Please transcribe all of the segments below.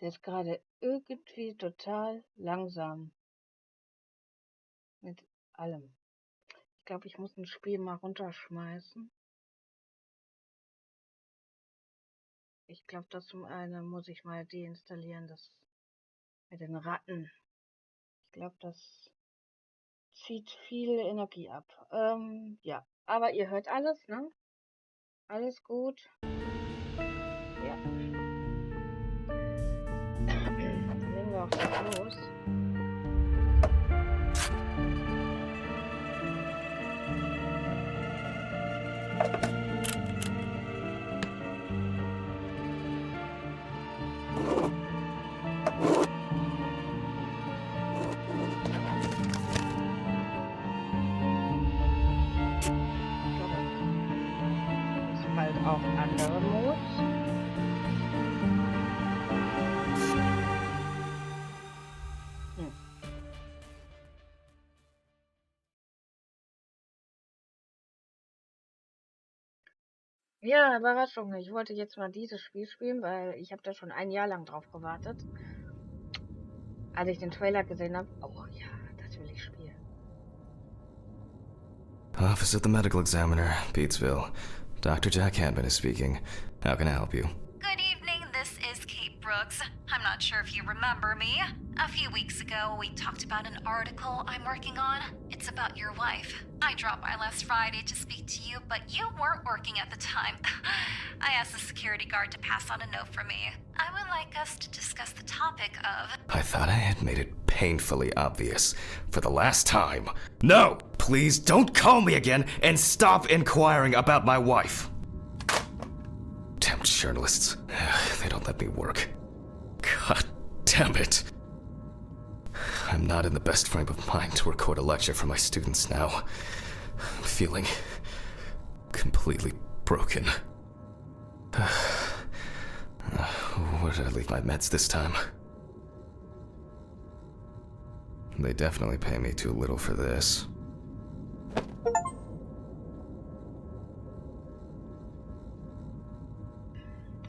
Der ist gerade irgendwie total langsam mit allem. Ich glaube, ich muss ein Spiel mal runterschmeißen. Ich glaube, das zum einen muss ich mal deinstallieren, das mit den Ratten. Ich glaube, das zieht viel Energie ab. Ja, aber ihr hört alles, ne? Alles gut. Ja. Dann legen wir auch gleich los. Bald auch andere Mods. Ja, Überraschung. Ich wollte jetzt mal dieses Spiel spielen, weil ich habe da schon ein Jahr lang drauf gewartet. Als ich den Trailer gesehen habe, oh ja, das will ich spielen. Office of the Medical Examiner, Beatsville. Dr. Jack Hanman is speaking. How can I help you? Good evening, this is Kate Brooks. I'm not sure if you remember me. A few weeks ago, we talked about an article I'm working on. It's about your wife. I dropped by last Friday to speak to you, but you weren't working at the time. I asked the security guard to pass on a note for me. I would like us to discuss the topic of... I thought I had made it painfully obvious for the last time. No! Please don't call me again and stop inquiring about my wife. Damn journalists. They don't let me work. God damn it. I'm not in the best frame of mind to record a lecture for my students now. I'm feeling completely broken. Where did I leave my meds this time? They definitely pay me too little for this.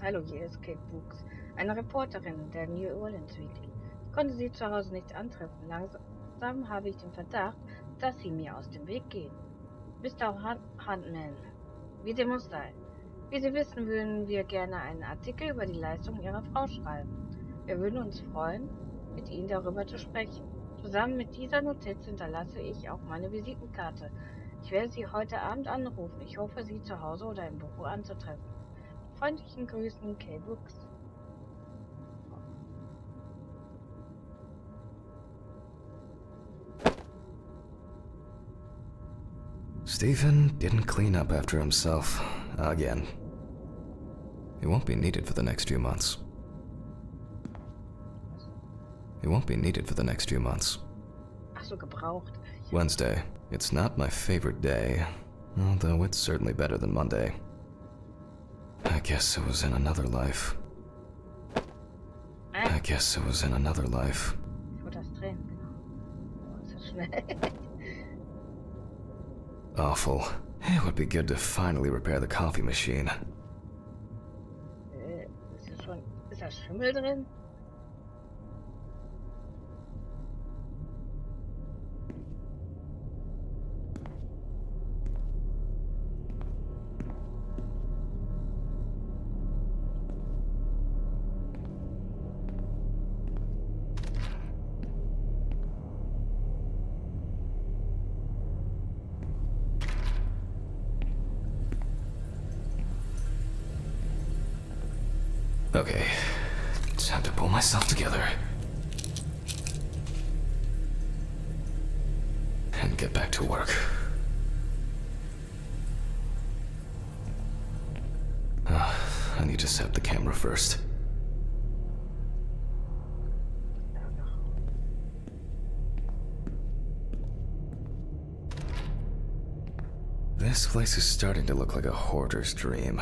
Hallo, hier ist Kate Brooks, eine Reporterin der New Orleans Weekly. Ich konnte Sie zu Hause nicht antreffen. Langsam habe ich den Verdacht, dass Sie mir aus dem Weg gehen. Mr. Huntman, wie dem muss sein. Wie Sie wissen, würden wir gerne einen Artikel über die Leistung Ihrer Frau schreiben. Wir würden uns freuen, mit Ihnen darüber zu sprechen. Zusammen mit dieser Notiz hinterlasse ich auch meine Visitenkarte. Ich werde Sie heute Abend anrufen. Ich hoffe, Sie zu Hause oder im Büro anzutreffen. Freundlichen Grüßen, Kate Brooks. Stephen didn't clean up after himself again. He won't be needed for the next few months. He won't be needed for the next few months. Ach so, gebraucht. Wednesday. It's not my favorite day, although it's certainly better than Monday. I guess it was in another life. I guess it was in another life. Ich wollte das drehen, genau. Oh, ist das schnell. Awful. It would be good to finally repair the coffee machine. Ist da Schimmel drin? Okay, time to pull myself together. And get back to work. I need to set up the camera first. This place is starting to look like a hoarder's dream,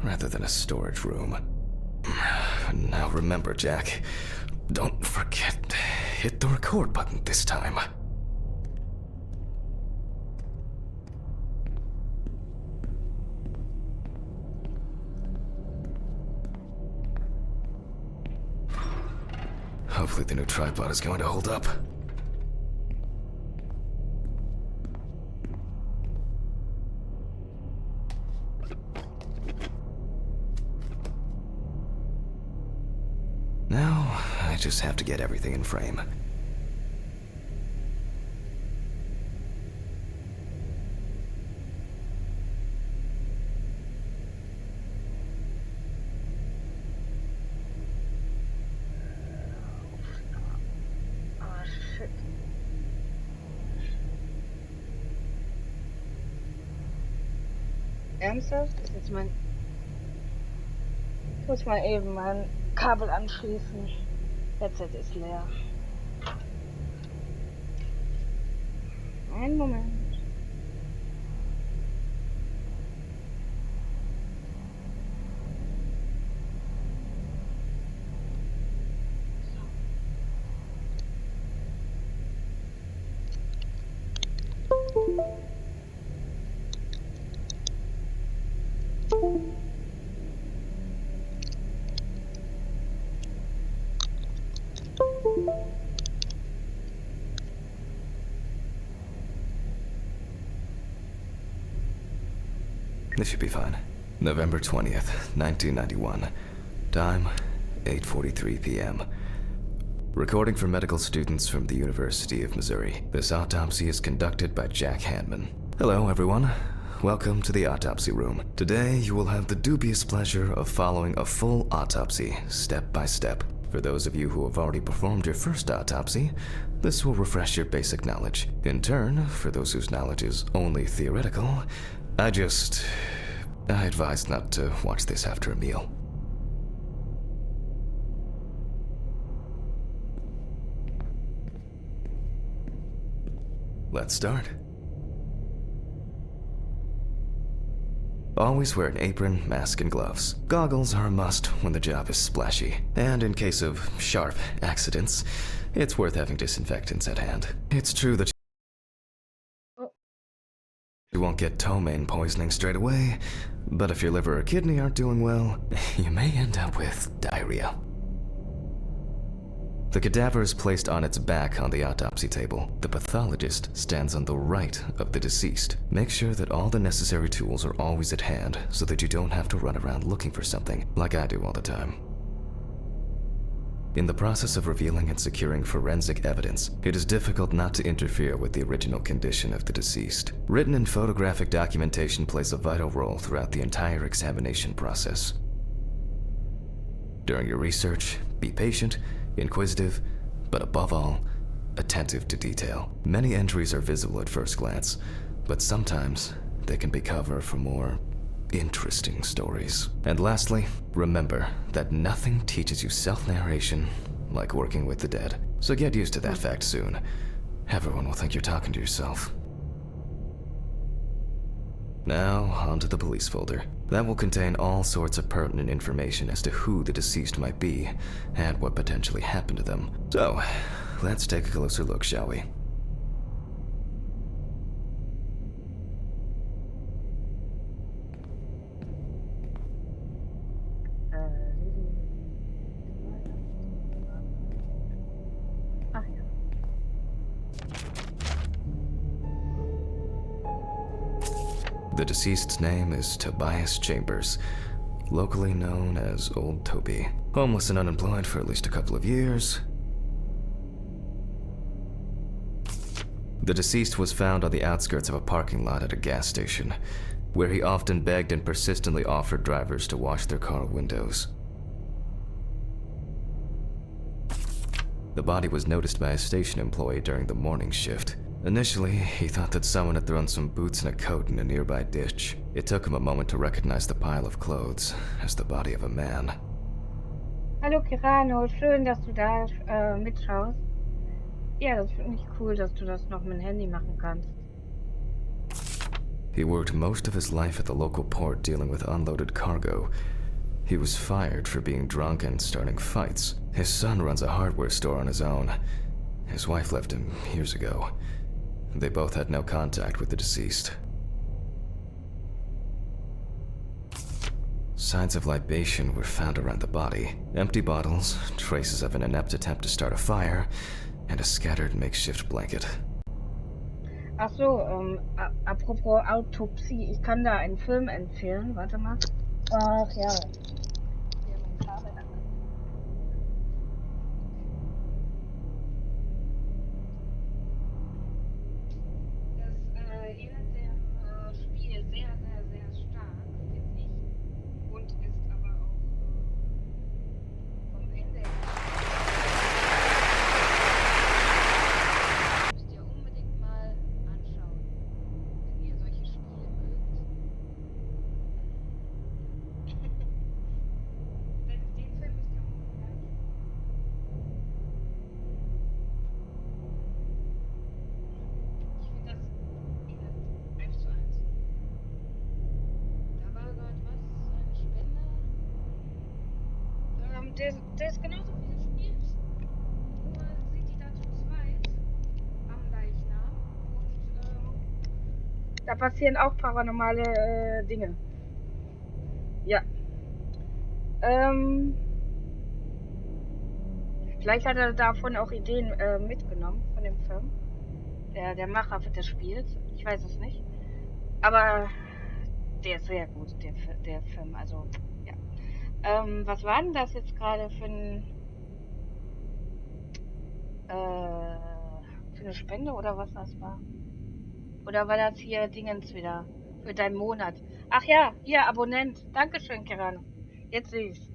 rather than a storage room. Now remember, Jack, don't forget, hit the record button this time. Hopefully the new tripod is going to hold up. Now, I just have to get everything in frame. Oh shit. Ernsthaft? Das ist jetzt mein... Ich muss mal eben mein Kabel anschließen. Headset ist leer. Einen Moment. This should be fine. November 20th, 1991. Time, 8:43 p.m. Recording for medical students from the University of Missouri. This autopsy is conducted by Jack Hanman. Hello, everyone. Welcome to the autopsy room. Today, you will have the dubious pleasure of following a full autopsy, step by step. For those of you who have already performed your first autopsy, this will refresh your basic knowledge. In turn, for those whose knowledge is only theoretical, I advise not to watch this after a meal. Let's start. Always wear an apron, mask, and gloves. Goggles are a must when the job is splashy. And in case of sharp accidents, it's worth having disinfectants at hand. It's true that you won't get ptomaine poisoning straight away, but if your liver or kidney aren't doing well, you may end up with diarrhea. The cadaver is placed on its back on the autopsy table. The pathologist stands on the right of the deceased. Make sure that all the necessary tools are always at hand so that you don't have to run around looking for something, like I do all the time. In the process of revealing and securing forensic evidence, it is difficult not to interfere with the original condition of the deceased. Written and photographic documentation plays a vital role throughout the entire examination process. During your research, be patient, inquisitive, but above all, attentive to detail. Many entries are visible at first glance, but sometimes they can be cover for more interesting stories. And lastly, remember that nothing teaches you self-narration like working with the dead. So get used to that fact soon. Everyone will think you're talking to yourself. Now, onto the police folder. That will contain all sorts of pertinent information as to who the deceased might be and what potentially happened to them. So, let's take a closer look, shall we? Ach ja. The deceased's name is Tobias Chambers, locally known as Old Toby. Homeless and unemployed for at least a couple of years. The deceased was found on the outskirts of a parking lot at a gas station, where he often begged and persistently offered drivers to wash their car windows. The body was noticed by a station employee during the morning shift. Initially, he thought that someone had thrown some boots and a coat in a nearby ditch. It took him a moment to recognize the pile of clothes as the body of a man. Hallo Kirano, schön, dass du da mitschaust. Ja, das finde ich cool, dass du das noch mit dem Handy machen kannst. He worked most of his life at the local port dealing with unloaded cargo. He was fired for being drunk and starting fights. His son runs a hardware store on his own. His wife left him years ago. They both had no contact with the deceased. Signs of libation were found around the body. Empty bottles, traces of an inept attempt to start a fire, and a scattered makeshift blanket. Ach so, apropos Autopsie, ich kann da einen Film empfehlen. Warte mal. Ach ja. Hier mein Kabel an. Das erinnert dem Spiel sehr, sehr, sehr stark, finde ich. Und ist aber auch vom Ende her. Müsst ihr unbedingt mal anschauen, wenn ihr solche Spiele mögt. Den Film müsst ihr unbedingt anschauen. Ich finde das ähnelt 1:1. Da war gerade was, ein Spender. Der ist genauso wie des Spiels. Nur sind die da zu zweit am Leichnam und da passieren auch paranormale Dinge. Ja. Vielleicht hat er davon auch Ideen mitgenommen von dem Film. Der Macher des Spiels. Ich weiß es nicht. Aber der ist sehr gut, der Film. Also, ja. Was war denn das jetzt gerade für eine Spende oder was das war? Oder war das hier Dingens wieder? Für deinen Monat? Ach ja, hier, Abonnent. Dankeschön, Kirano. Jetzt sehe ich's.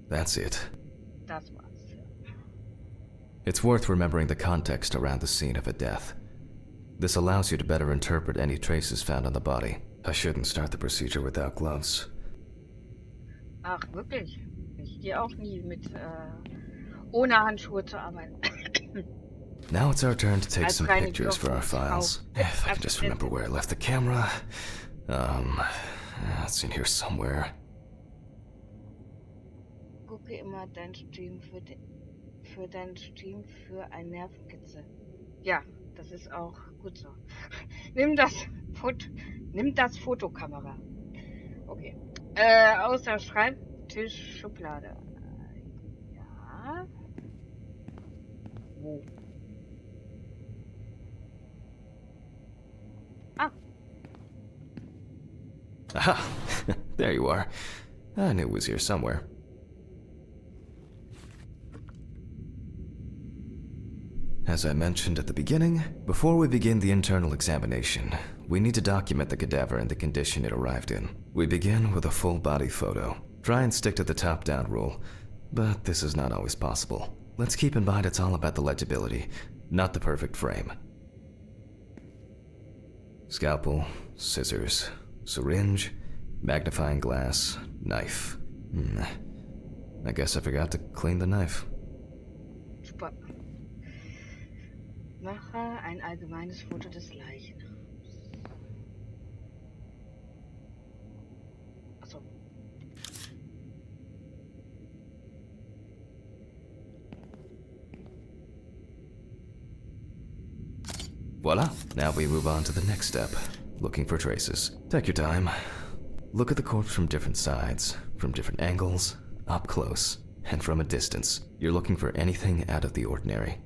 That's it. Das war's. It's worth remembering the context around the scene of a death. This allows you to better interpret any traces found on the body. I shouldn't start the procedure without gloves. Ach, wirklich? Ich gehe auch nie mit ohne Handschuhe zur Arbeit. Now it's our turn to take Als some reine pictures for our files. If I can just remember where I left the camera. It's in here somewhere. Gucke immer dein Stream für deinen Stream für ein Nervenkitzel. Ja, das ist auch gut so. Nimm das Fotokamera. Okay. Aus der Schreibtischschublade. Ja. Wo? Ah. Aha! There you are. I knew it was here somewhere. As I mentioned at the beginning, before we begin the internal examination, we need to document the cadaver and the condition it arrived in. We begin with a full body photo. Try and stick to the top-down rule, but this is not always possible. Let's keep in mind it's all about the legibility, not the perfect frame. Scalpel, scissors, syringe, magnifying glass, knife. I guess I forgot to clean the knife. Super. Mache ein allgemeines Foto des Leichnams. Achso. Voila! Now we move on to the next step, looking for traces. Take your time. Look at the corpse from different sides, from different angles, up close, and from a distance. You're looking for anything out of the ordinary.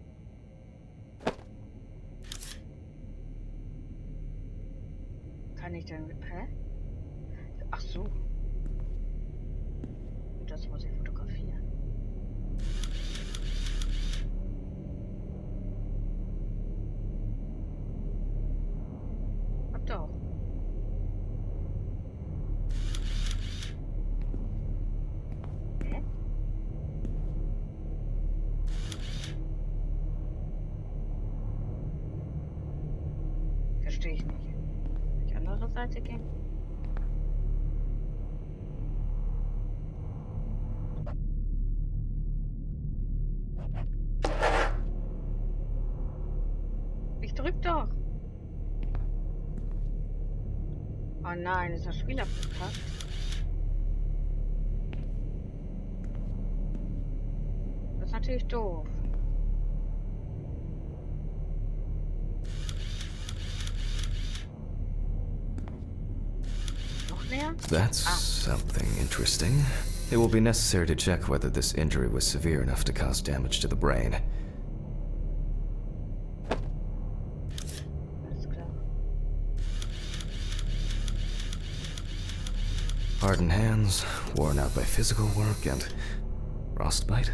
Kann ich denn... Hä? Ach so. Das muss ich fotografieren. Habt ihr auch. Hä? Verstehe ich nicht. Die andere Seite gehen? Ich drück doch. Oh nein, ist das Spiel abgepasst? Das ist natürlich doof. Noch näher? hier? That's something interesting. It will be necessary to check whether this injury was severe enough to cause damage to the brain. Alles klar. Hardened hands, worn out by physical work, and frostbite?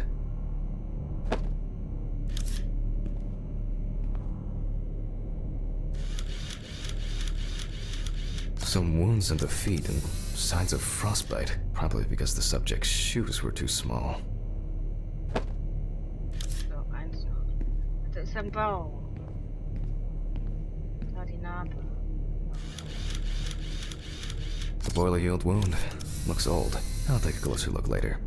Some wounds in the feet and signs of frostbite, probably because the subject's shoes were too small. So, eins noch. Das ist ein Bauch. Da die Narbe. A boiler-healed wound. Looks old. I'll take a closer look later.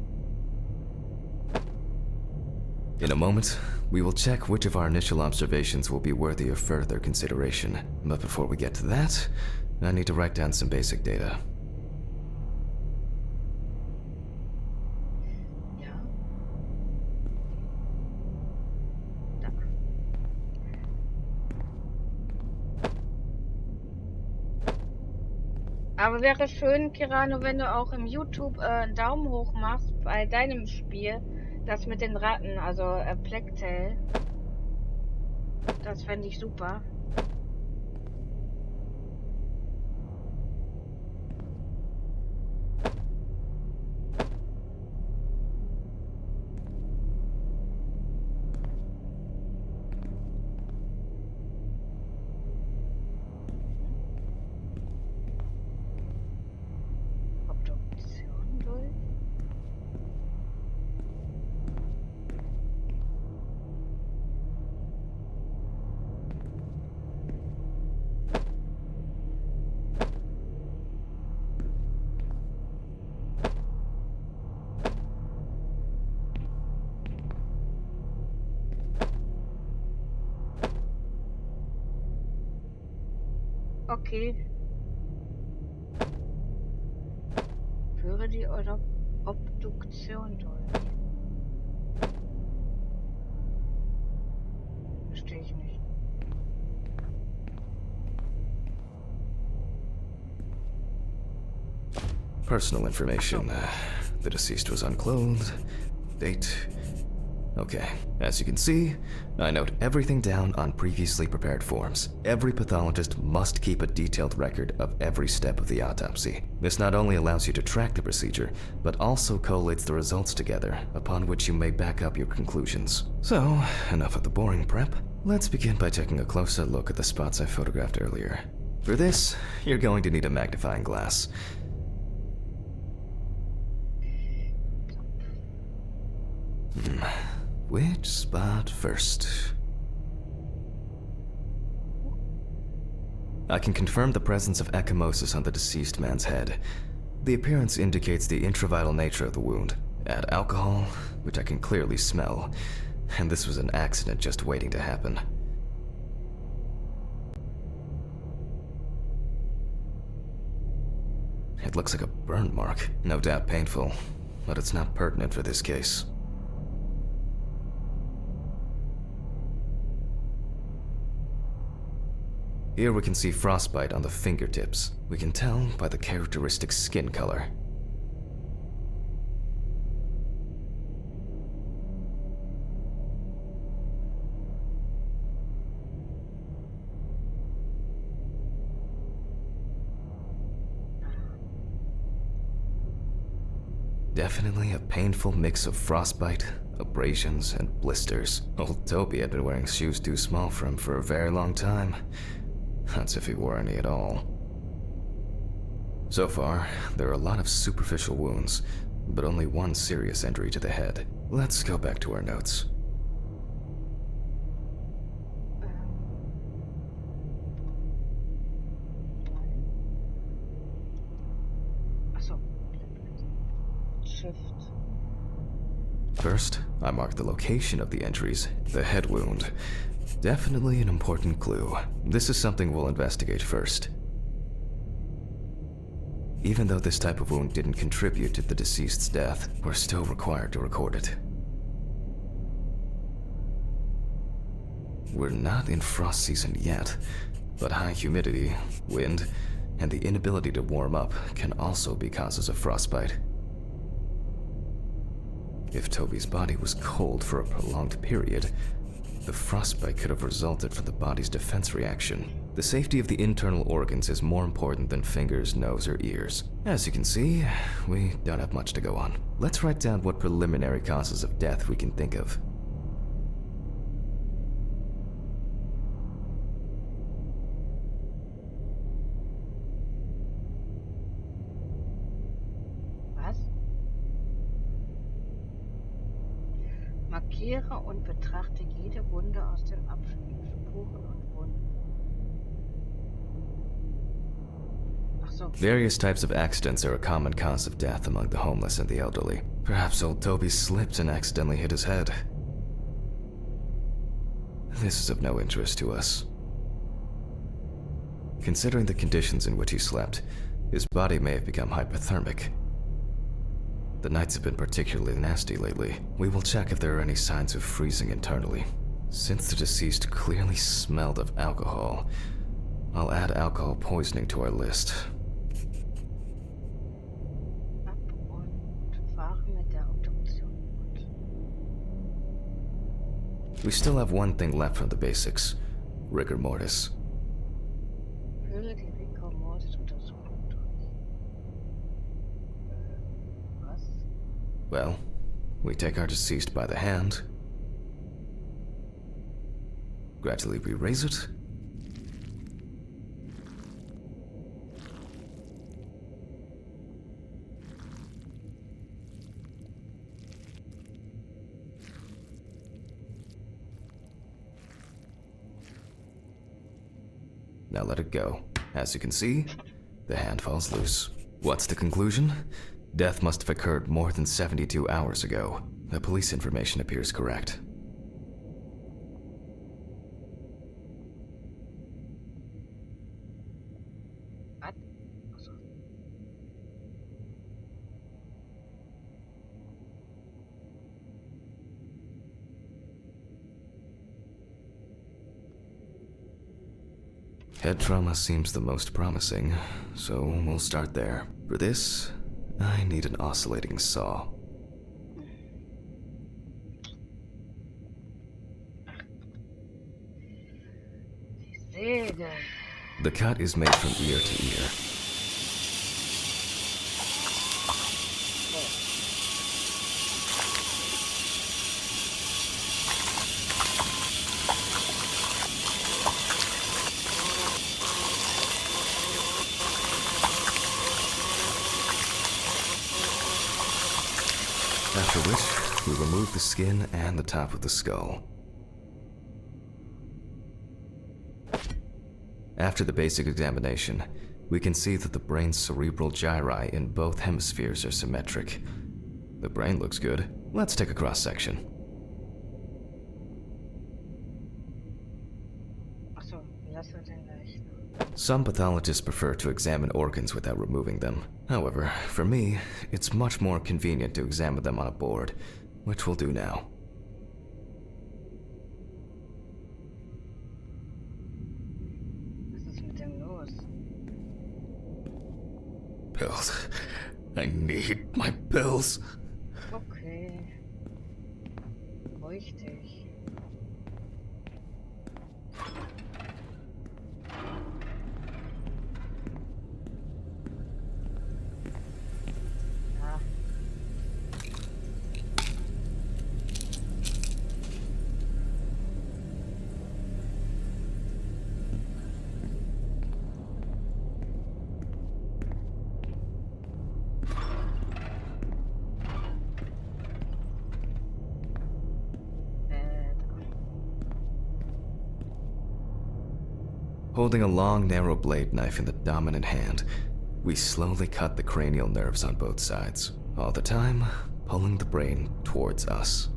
In a moment, we will check which of our initial observations will be worthy of further consideration. But before we get to that, I need to write down some basic data. Ja. Da. Aber wäre schön, Kirano, wenn du auch im YouTube einen Daumen hoch machst bei deinem Spiel. Das mit den Ratten, also Plague Tale. Das fände ich super. Obduktion durch. Okay. Führe die Obduktion durch. Verstehe ich nicht. Personal information. The deceased was unclothed. Date. Okay, as you can see, I note everything down on previously prepared forms. Every pathologist must keep a detailed record of every step of the autopsy. This not only allows you to track the procedure, but also collates the results together, upon which you may back up your conclusions. So, enough of the boring prep. Let's begin by taking a closer look at the spots I photographed earlier. For this, you're going to need a magnifying glass. Which spot first? I can confirm the presence of ecchymosis on the deceased man's head. The appearance indicates the intravital nature of the wound. Add alcohol, which I can clearly smell, and this was an accident just waiting to happen. It looks like a burn mark, no doubt painful, but it's not pertinent for this case. Here we can see frostbite on the fingertips. We can tell by the characteristic skin color. Definitely a painful mix of frostbite, abrasions, and blisters. Old Toby had been wearing shoes too small for him for a very long time. That's if he wore any at all. So far, there are a lot of superficial wounds, but only one serious injury to the head. Let's go back to our notes. Achso. Shift. First, I marked the location of the injuries, the head wound. Definitely an important clue. This is something we'll investigate first. Even though this type of wound didn't contribute to the deceased's death, we're still required to record it. We're not in frost season yet, but high humidity, wind, and the inability to warm up can also be causes of frostbite. If Toby's body was cold for a prolonged period, the frostbite could have resulted from the body's defense reaction. The safety of the internal organs is more important than fingers, nose, or ears. As you can see, we don't have much to go on. Let's write down what preliminary causes of death we can think of. Was? Markiere und betrachte jede Wunde aus den Abschnitten, Spuren und Wunden. Ach so. Various types of accidents are a common cause of death among the homeless and the elderly. Perhaps old Toby slipped and accidentally hit his head. This is of no interest to us. Considering the conditions in which he slept, his body may have become hypothermic. The nights have been particularly nasty lately. We will check if there are any signs of freezing internally. Since the deceased clearly smelled of alcohol, I'll add alcohol poisoning to our list. Ab und fahre mit der Obduktion fort. We still have one thing left from the basics: rigor mortis. Fühle die Rigor Mortis Untersuchung durch. Was? Well, we take our deceased by the hand, gradually we raise it, now let it go. As you can see, the hand falls loose. What's the conclusion? Death must have occurred more than 72 hours ago. The police information appears correct. Was? Ach so. Head trauma seems the most promising, so we'll start there. For this, I need an oscillating saw. Die Säge. The cut is made from ear to ear. After which, we remove the skin and the top of the skull. After the basic examination, we can see that the brain's cerebral gyri in both hemispheres are symmetric. The brain looks good. Let's take a cross-section. Ach so, lass uns den gleich. Some pathologists prefer to examine organs without removing them. However, for me, it's much more convenient to examine them on a board, which we'll do now. Was ist mit dem los? Pills. I need my pills. Okay. Beruhig dich. Ja. Holding a long, narrow blade knife in the dominant hand, we slowly cut the cranial nerves on both sides, all the time pulling the brain towards us.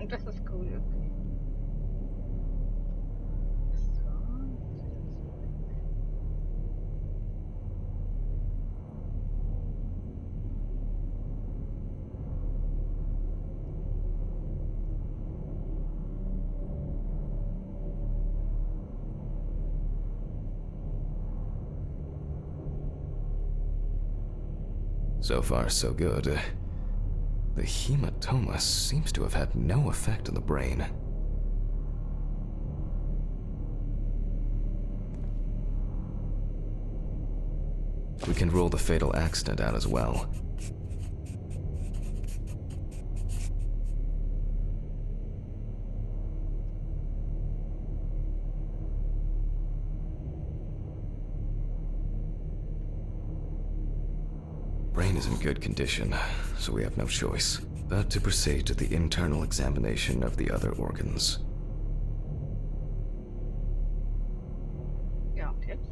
Das ist cool, okay. So. So far, so good. The hematoma seems to have had no effect on the brain. We can rule the fatal accident out as well. Brain is in good condition, so we have no choice but to proceed to the internal examination of the other organs. Ja, und jetzt?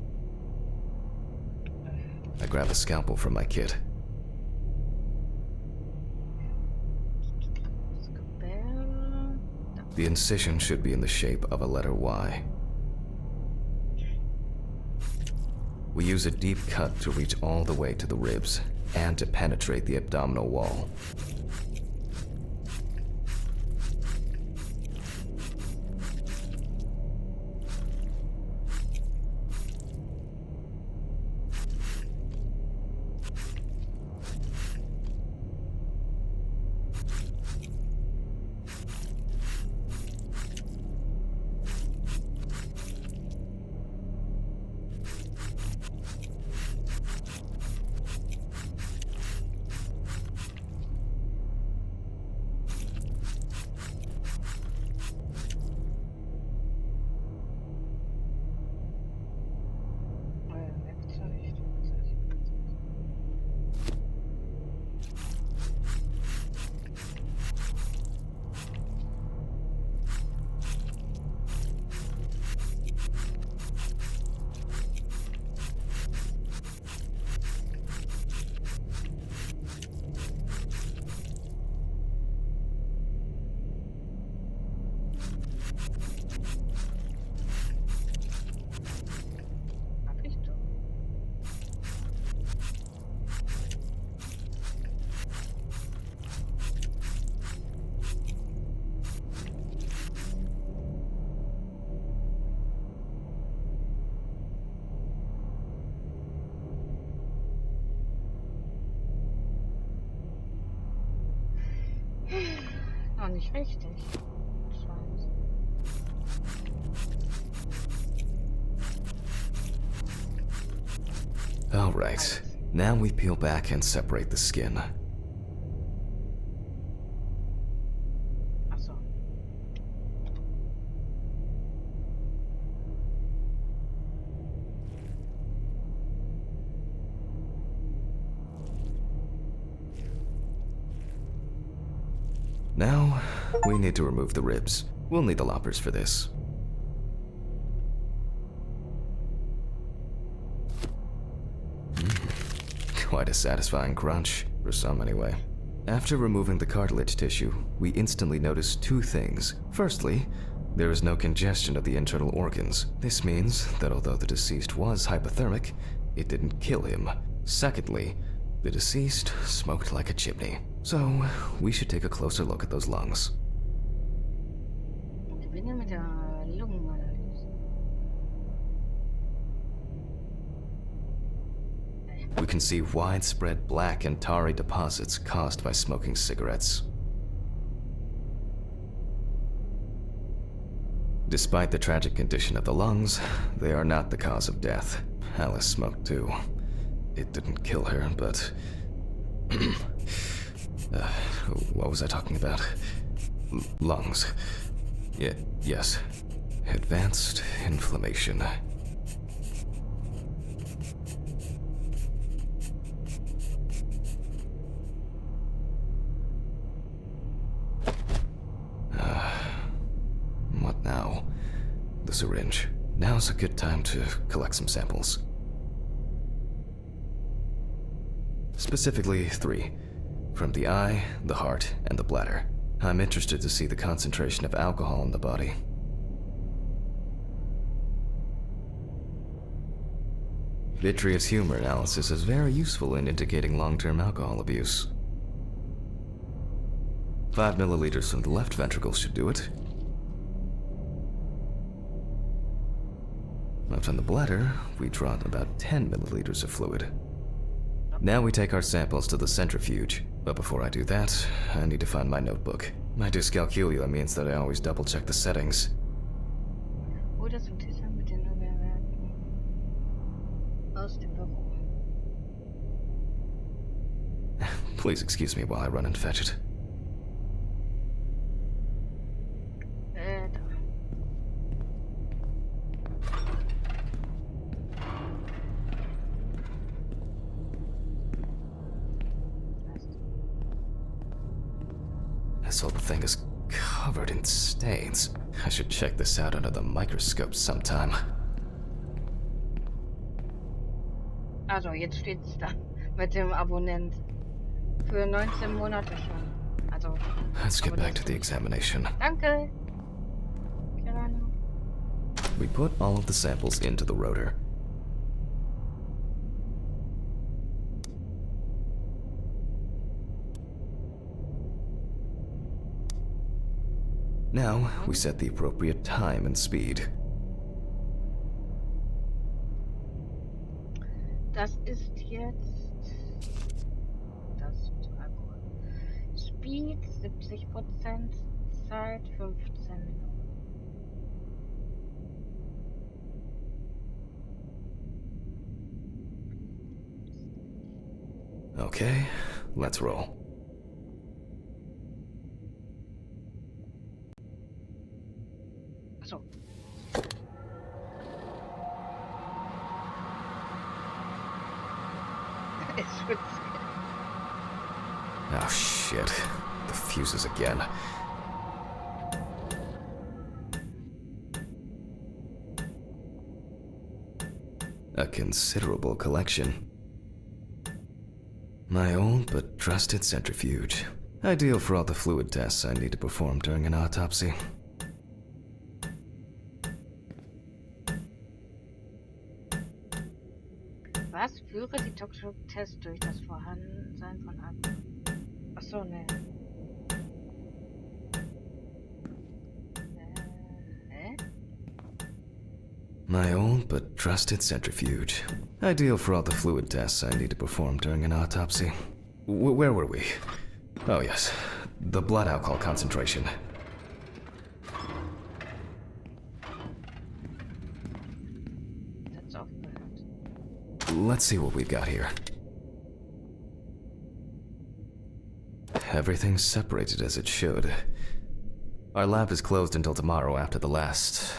I grab a scalpel from my kit. Scalpel. The incision should be in the shape of a letter Y. We use a deep cut to reach all the way to the ribs and to penetrate the abdominal wall. Noch nicht richtig. Scheiße. All right, now we peel back and separate the skin. Ach so. Now, we need to remove the ribs. We'll need the loppers for this. Quite a satisfying crunch, for some anyway. After removing the cartilage tissue, we instantly notice two things. Firstly, there is no congestion of the internal organs. This means that although the deceased was hypothermic, it didn't kill him. Secondly, the deceased smoked like a chimney. So, we should take a closer look at those lungs. Ich bin ja mit der Lungenanalyse. We can see widespread black and tarry deposits caused by smoking cigarettes. Despite the tragic condition of the lungs, they are not the cause of death. Alice smoked too. It didn't kill her, but... what was I talking about? Lungs. Yes. Advanced inflammation. What now? The syringe. Now's a good time to collect some samples. Specifically 3. From the eye, the heart, and the bladder. I'm interested to see the concentration of alcohol in the body. Vitreous humor analysis is very useful in indicating long-term alcohol abuse. 5 milliliters from the left ventricle should do it. Left on the bladder, we draw about 10 milliliters of fluid. Now we take our samples to the centrifuge. But before I do that, I need to find my notebook. My dyscalculia means that I always double-check the settings. Oder zum Tessern mit den Neuwerten aus dem Büro. Please excuse me while I run and fetch it. Da. This whole thing is covered in stains. I should check this out under the microscope sometime. Also, jetzt steht's da. Mit dem Abonnent. Für 19 Monate schon. Also. Let's get back to the examination. Danke. Gerne. We put all of the samples into the rotor. Now, we set the appropriate time and speed. Das ist jetzt. Das ist Alkohol. Speed 70%, Zeit 15 Minuten. Okay, let's roll. Achso. Es wird. Oh shit. The fuses again. A considerable collection. My old but trusted centrifuge. Ideal for all the fluid tests I need to perform during an autopsy. Was? Führe die Toxo-Tests durch das Vorhandensein von Alkohol. Achso, ne. Hä? My old but trusted centrifuge. Ideal for all the fluid tests I need to perform during an autopsy. Where were we? Oh yes, the blood alcohol concentration. That's aufgehört. Let's see what we've got here. Everything's separated as it should. Our lab is closed until tomorrow after the last,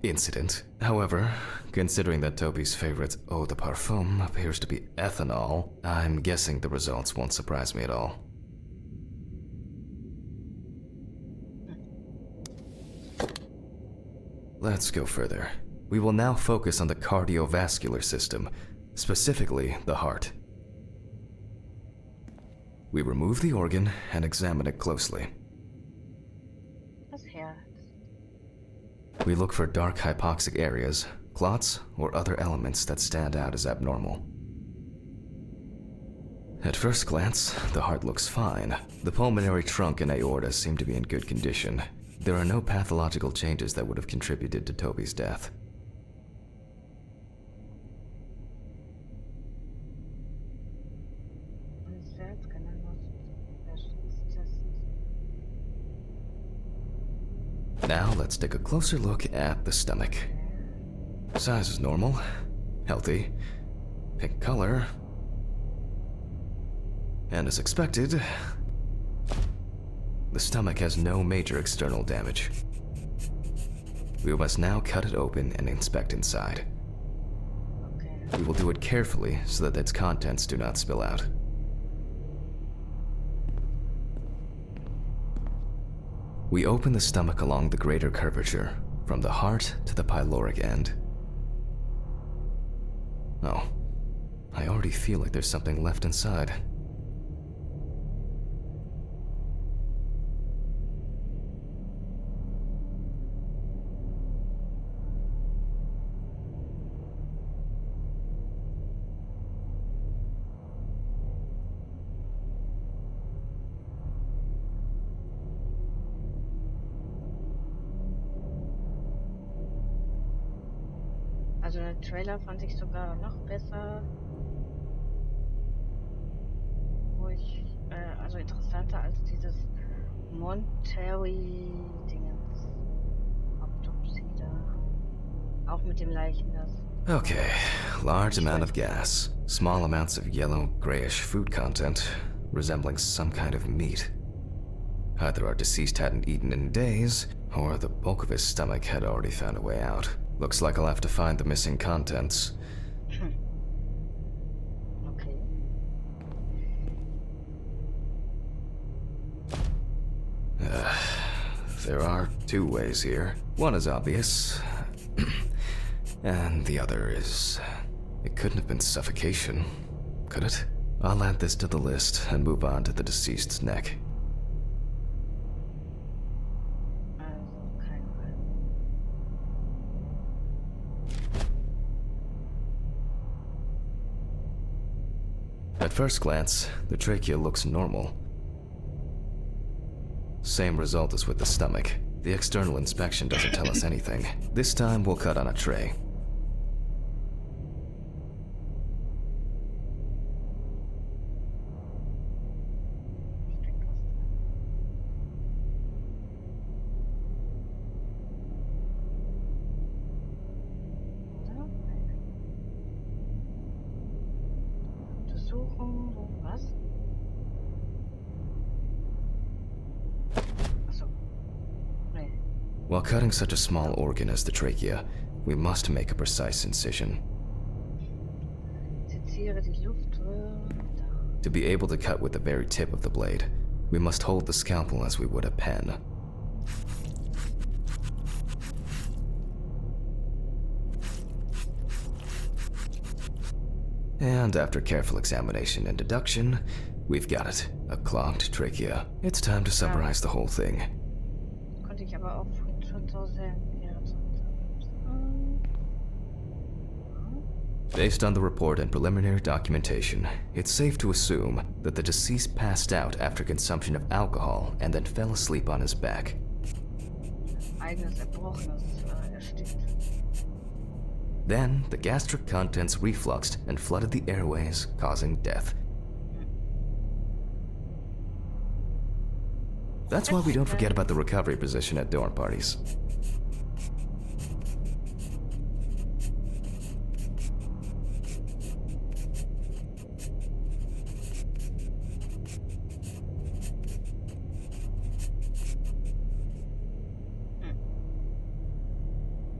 incident. However, considering that Toby's favorite eau de parfum appears to be ethanol, I'm guessing the results won't surprise me at all. Let's go further. We will now focus on the cardiovascular system, specifically the heart. We remove the organ and examine it closely. Das Herz. We look for dark hypoxic areas, clots, or other elements that stand out as abnormal. At first glance, the heart looks fine. The pulmonary trunk and aorta seem to be in good condition. There are no pathological changes that would have contributed to Toby's death. Das Herz kann dann noch testen. Now let's take a closer look at the stomach. Size is normal, healthy, pink color, and as expected, the stomach has no major external damage. We must now cut it open and inspect inside. Okay. We will do it carefully so that its contents do not spill out. We open the stomach along the greater curvature, from the heart to the pyloric end. Oh, I already feel like there's something left inside. Also der Trailer fand ich sogar noch besser. ich, also interessanter als dieses Monterey-Dingens. Autopsy da. Auch mit dem Leichen, das. Okay, large amount of gas, small amounts of yellow, grayish food content, resembling some kind of meat. Either our deceased hadn't eaten in days, or the bulk of his stomach had already found a way out. Looks like I'll have to find the missing contents. Okay. There are two ways here. One is obvious, and the other is... It couldn't have been suffocation, could it? I'll add this to the list and move on to the deceased's neck. Also kein Fall. At first glance, the trachea looks normal. Same result as with the stomach. The external inspection doesn't tell us anything. This time we'll cut on a tray. Steckt was drin. Oder? Nein. Untersuchung, so was? Achso. Nee. While cutting such a small organ as the trachea, we must make a precise incision. Seziere die Luftröhre. Da. To be able to cut with the very tip of the blade, we must hold the scalpel as we would a pen. And after careful examination and deduction, we've got it. A clogged trachea. It's time to summarize the whole thing. Konnte ich aber auch schon so sehen. Ja, so. Based on the report and preliminary documentation, it's safe to assume that the deceased passed out after consumption of alcohol and then fell asleep on his back. Eigenes Erbrochenes erstickt. Then, the gastric contents refluxed and flooded the airways, causing death. That's why we don't forget about the recovery position at dorm parties.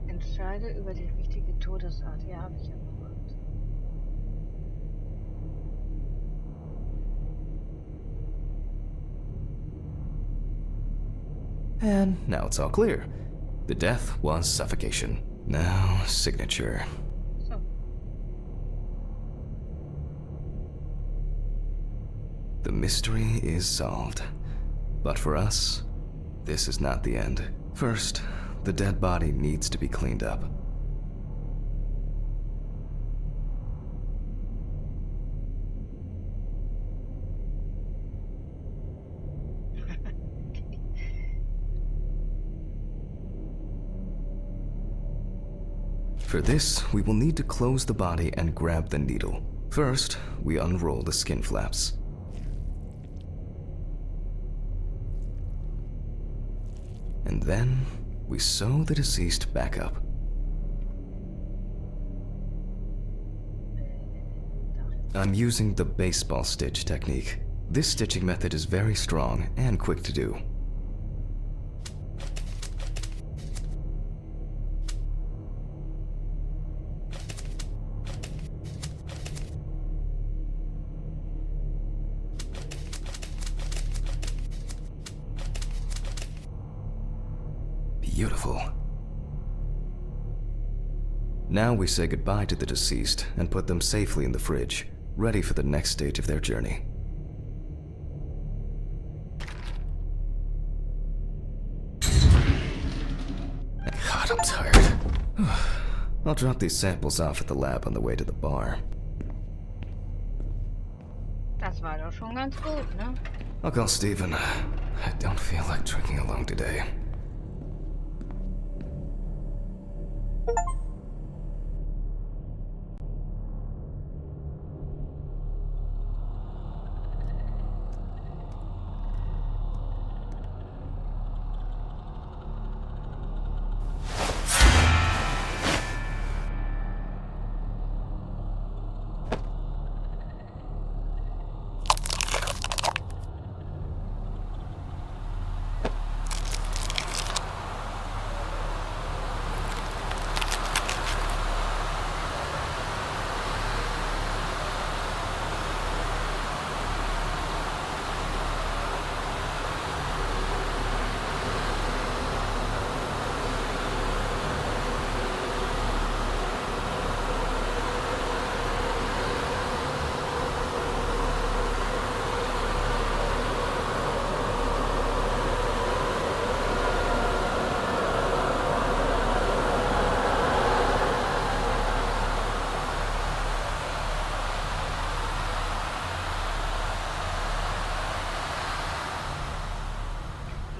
Entscheide über die richtige Todesart. Ja, habe ich ja gemacht. And now it's all clear. The death was suffocation. Now, signature. So. The mystery is solved. But for us, this is not the end. First, the dead body needs to be cleaned up. For this, we will need to close the body and grab the needle. First, we unroll the skin flaps. And then, we sew the deceased back up. I'm using the baseball stitch technique. This stitching method is very strong and quick to do. Beautiful. Now we say goodbye to the deceased and put them safely in the fridge, ready for the next stage of their journey. God, I'm tired. I'll drop these samples off at the lab on the way to the bar. Das war doch schon ganz gut, ne? I'll call Steven. I don't feel like drinking alone today.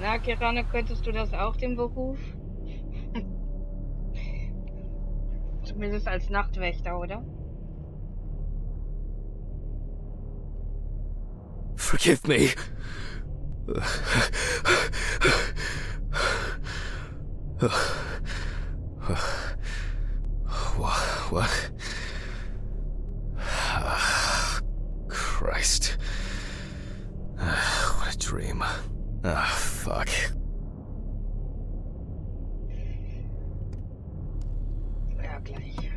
Na, Kirana, könntest du das auch, den Beruf? Zumindest als Nachtwächter, oder? Forgive me. What? Christ. What a dream. Ah, fuck. Ja, gleich.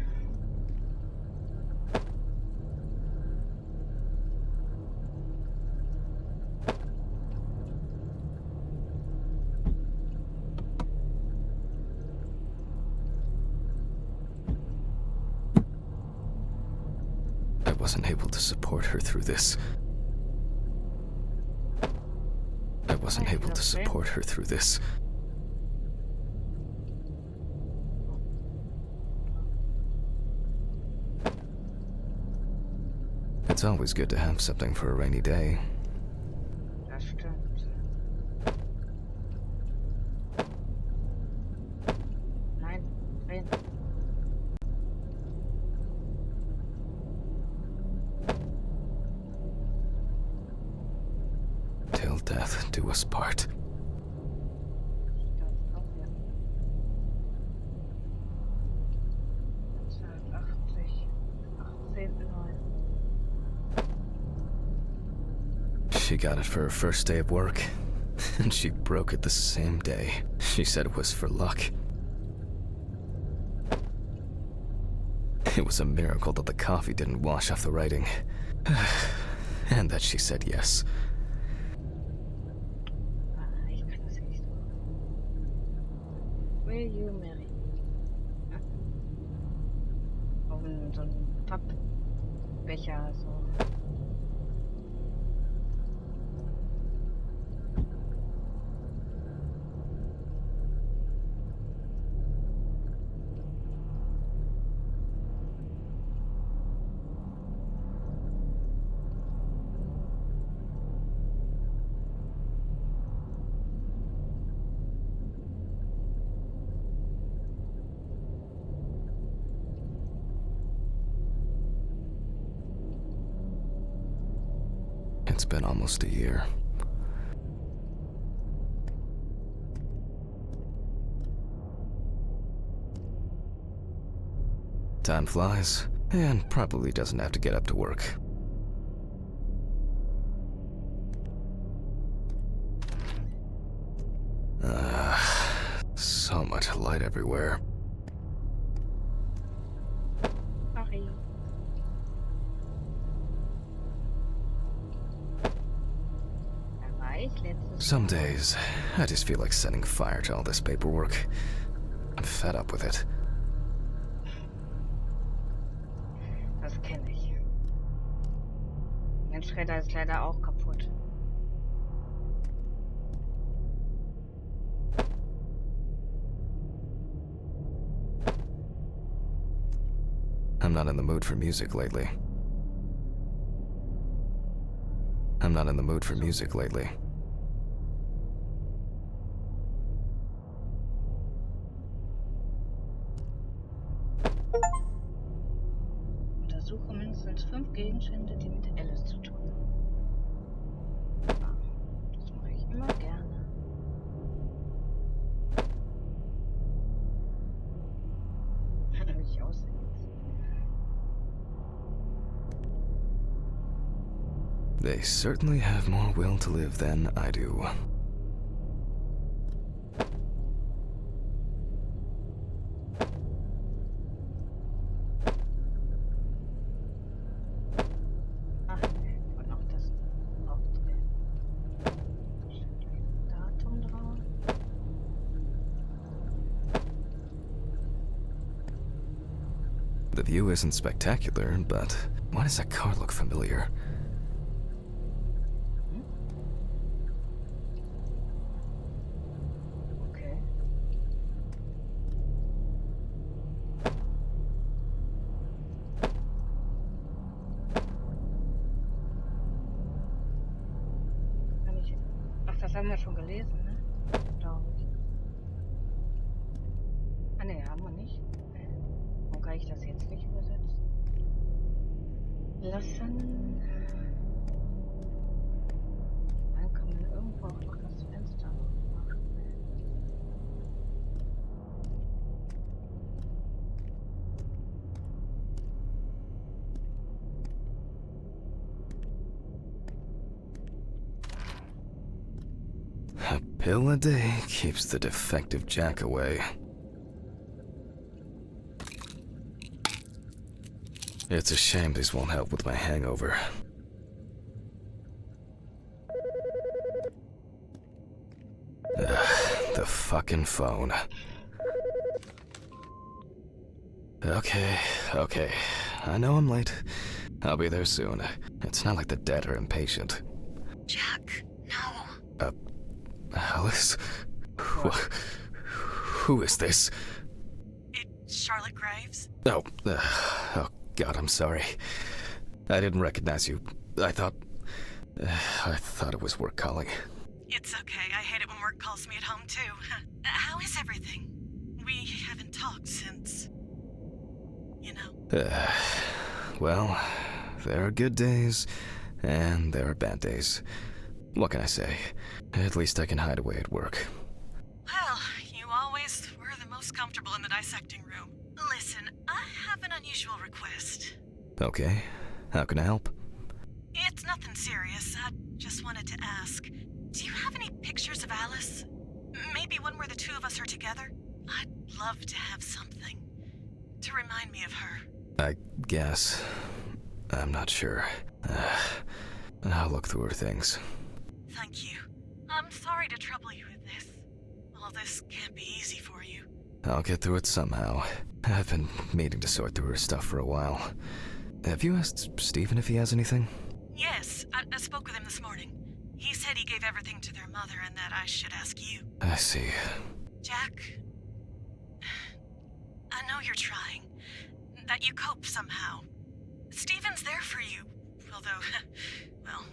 I wasn't able to support her through this. I wasn't able to support her through this. It's always good to have something for a rainy day. Das stimmt. Nein, nein. Till death do us part. Das auch, ja. 1980. 18.9. She got it for her first day of work, and she broke it the same day. She said it was for luck. It was a miracle that the coffee didn't wash off the writing. And that she said yes. Ich kann das nicht so. Will you marry me? Auf so ein Pappbecher, so. It's been almost a year. Time flies, and probably doesn't have to get up to work. So much light everywhere. Sorry. Da war ich letztes Some days, I just feel like setting fire to all this paperwork. I'm fed up with it. Das kenne ich. Mein Schredder ist leider auch kaputt. I'm not in the mood for music lately. I'm not in the mood for music lately. Untersuche mindestens 5 Gegenstände, die mit Alice zu tun haben. Ja, das mache ich immer gerne. Wie ich aussehe. They certainly have more will to live than I do. Ach, nee, ich wollte noch das aufdrehen. Steht gleich ein Datum drauf. The view isn't spectacular, but why does that car look familiar? Okay. Kann ich. Ach, das haben wir schon gelesen, ne? Reicht das jetzt nicht übersetzt? Lassen. Dann kann man irgendwo auch noch das Fenster machen. A pill a day keeps the defective Jack away. It's a shame these won't help with my hangover. The fucking phone. Okay. I know I'm late. I'll be there soon. It's not like the dead are impatient. Jack, no. Alice? Who is this? It's Charlotte Graves. Oh God, I'm sorry. I didn't recognize you. I thought it was work calling. It's okay. I hate it when work calls me at home, too. How is everything? We haven't talked since... you know. Well, there are good days, and there are bad days. What can I say? At least I can hide away at work. Well, you always were the most comfortable in the dissecting room. Listen, I have an unusual request. Okay, how can I help? It's nothing serious. I just wanted to ask. Do you have any pictures of Alice? Maybe one where the two of us are together? I'd love to have something to remind me of her. I guess. I'm not sure. I'll look through her things. Thank you. I'm sorry to trouble you with this. All this can't be easy for you. I'll get through it somehow. I've been meaning to sort through her stuff for a while. Have you asked Stephen if he has anything? Yes, I spoke with him this morning. He said he gave everything to their mother and that I should ask you. I see. Jack, I know you're trying. That you cope somehow. Stephen's there for you. Although, well,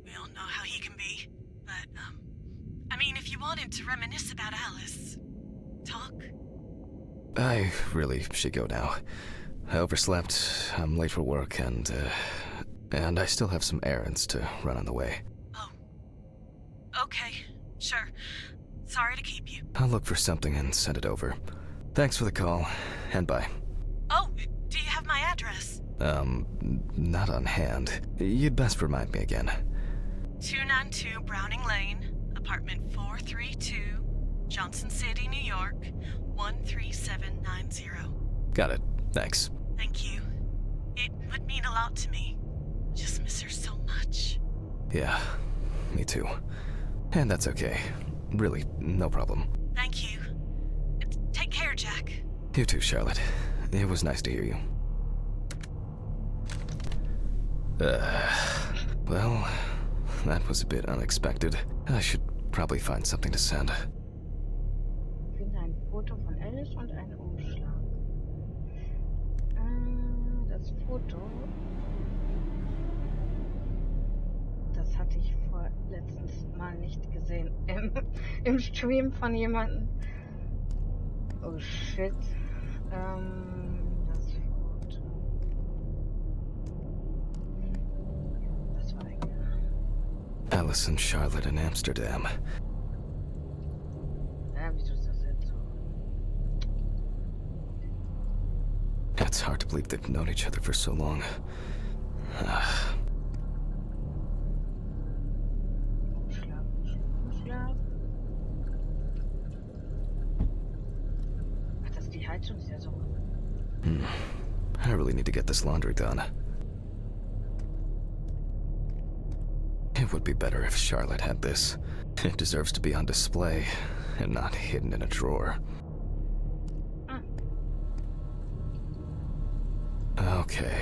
we all know how he can be. But, I mean, if you wanted to reminisce about Alice, talk. I really should go now. I overslept, I'm late for work, and I still have some errands to run on the way. Oh. Okay, sure. Sorry to keep you. I'll look for something and send it over. Thanks for the call, and bye. Oh, do you have my address? Not on hand. You'd best remind me again. 292 Browning Lane, apartment 432, Johnson City, New York, 13790. Got it. Thanks. Thank you. It would mean a lot to me. Just miss her so much. Yeah, me too. And that's okay. Really, no problem. Thank you. Take care, Jack. You too, Charlotte. It was nice to hear you. Well, that was a bit unexpected. I should probably find something to send. Finde ein Foto von Alice und einen Umschlag. Das Foto, das hatte ich letztens mal nicht gesehen im Stream von jemandem. Oh shit. Das Foto. Das war eigentlich. Alice and Charlotte in Amsterdam. Ja, wieso ist das jetzt so? It's hard to believe they've known each other for so long. Umschlag. Ach, das ist die Heizung, ist ja so. I really need to get this laundry done. It would be better if Charlotte had this. It deserves to be on display and not hidden in a drawer. Okay,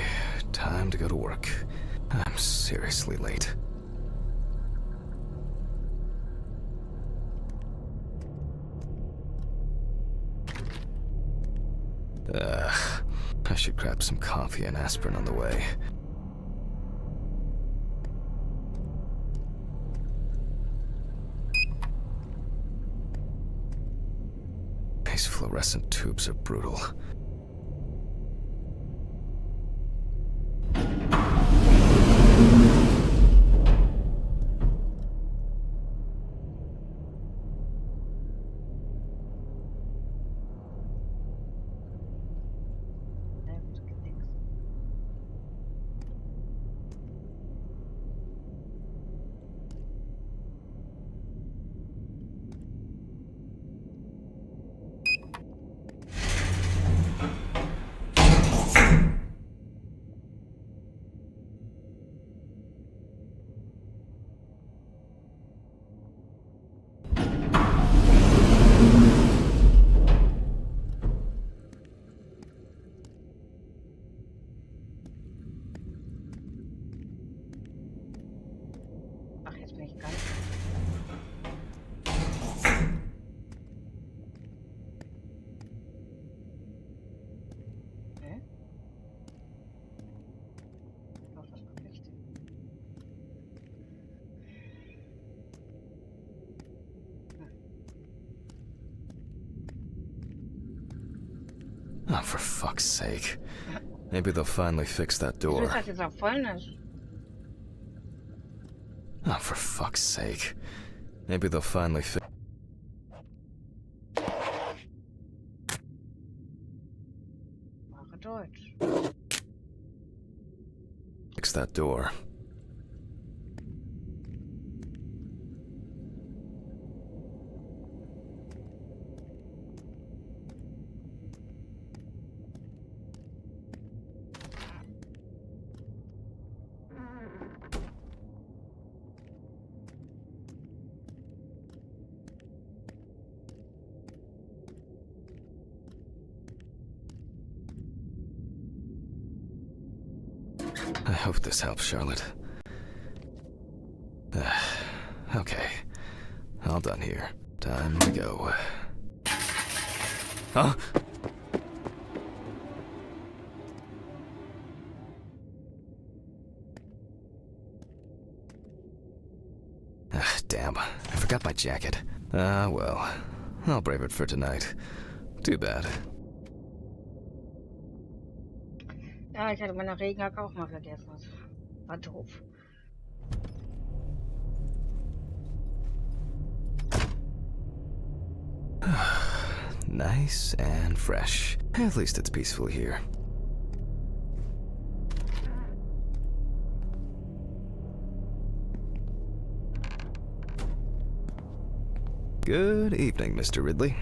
time to go to work. I'm seriously late. I should grab some coffee and aspirin on the way. These fluorescent tubes are brutal. nicht ganz. Okay. Doch, das war richtig. Oh, for fuck's sake. Maybe they'll finally fix that Wieso door. ist das jetzt auch voll nicht? Oh, for fuck's sake. Maybe they'll finally Wahre Deutsch. fix that door. I hope this helps, Charlotte. Okay. All done here. Time to go. Huh? Damn. I forgot my jacket. Well. I'll brave it for tonight. Too bad. Ja, ich hatte meine Regenjacke auch mal vergessen. Das war doof. Nice and fresh. At least it's peaceful here. Good evening, Mr. Ridley.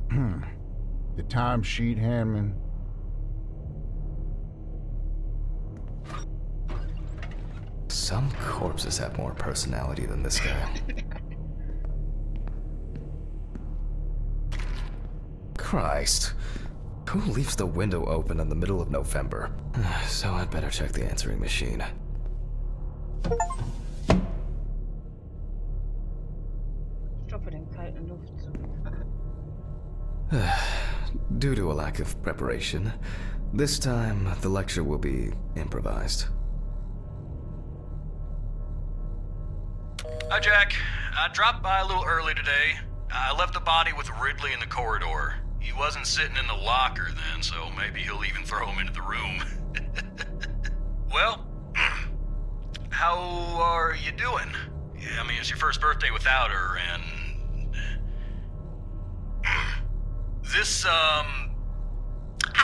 The timesheet, Hanman. Some corpses have more personality than this guy. Christ. Who leaves the window open in the middle of November? So I'd better check the answering machine. Stoppe den kalten Luftzug. Due to a lack of preparation, this time the lecture will be improvised. Hi, Jack. I dropped by a little early today. I left the body with Ridley in the corridor. He wasn't sitting in the locker then, so maybe he'll even throw him into the room. Well, how are you doing? Yeah, I mean, it's your first birthday without her, and... This, I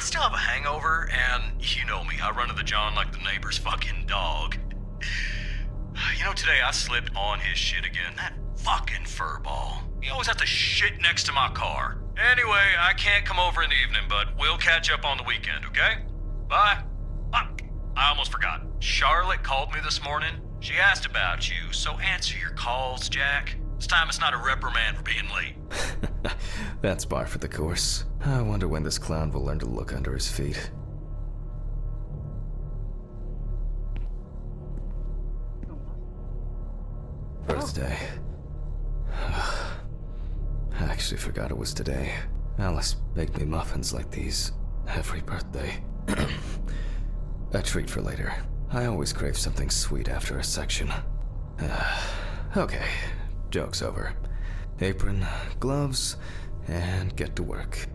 still have a hangover, and you know me, I run to the John like the neighbor's fucking dog. You know, today I slipped on his shit again. That fucking furball. He always has to shit next to my car. Anyway, I can't come over in the evening, but we'll catch up on the weekend, okay? Bye. Fuck. I almost forgot. Charlotte called me this morning. She asked about you, so answer your calls, Jack. This time it's not a reprimand for being late. That's par for the course. I wonder when this clown will learn to look under his feet. Birthday. I actually forgot it was today. Alice baked me muffins like these every birthday. A treat for later. I always crave something sweet after a section. Okay, joke's over. Apron, gloves, and get to work.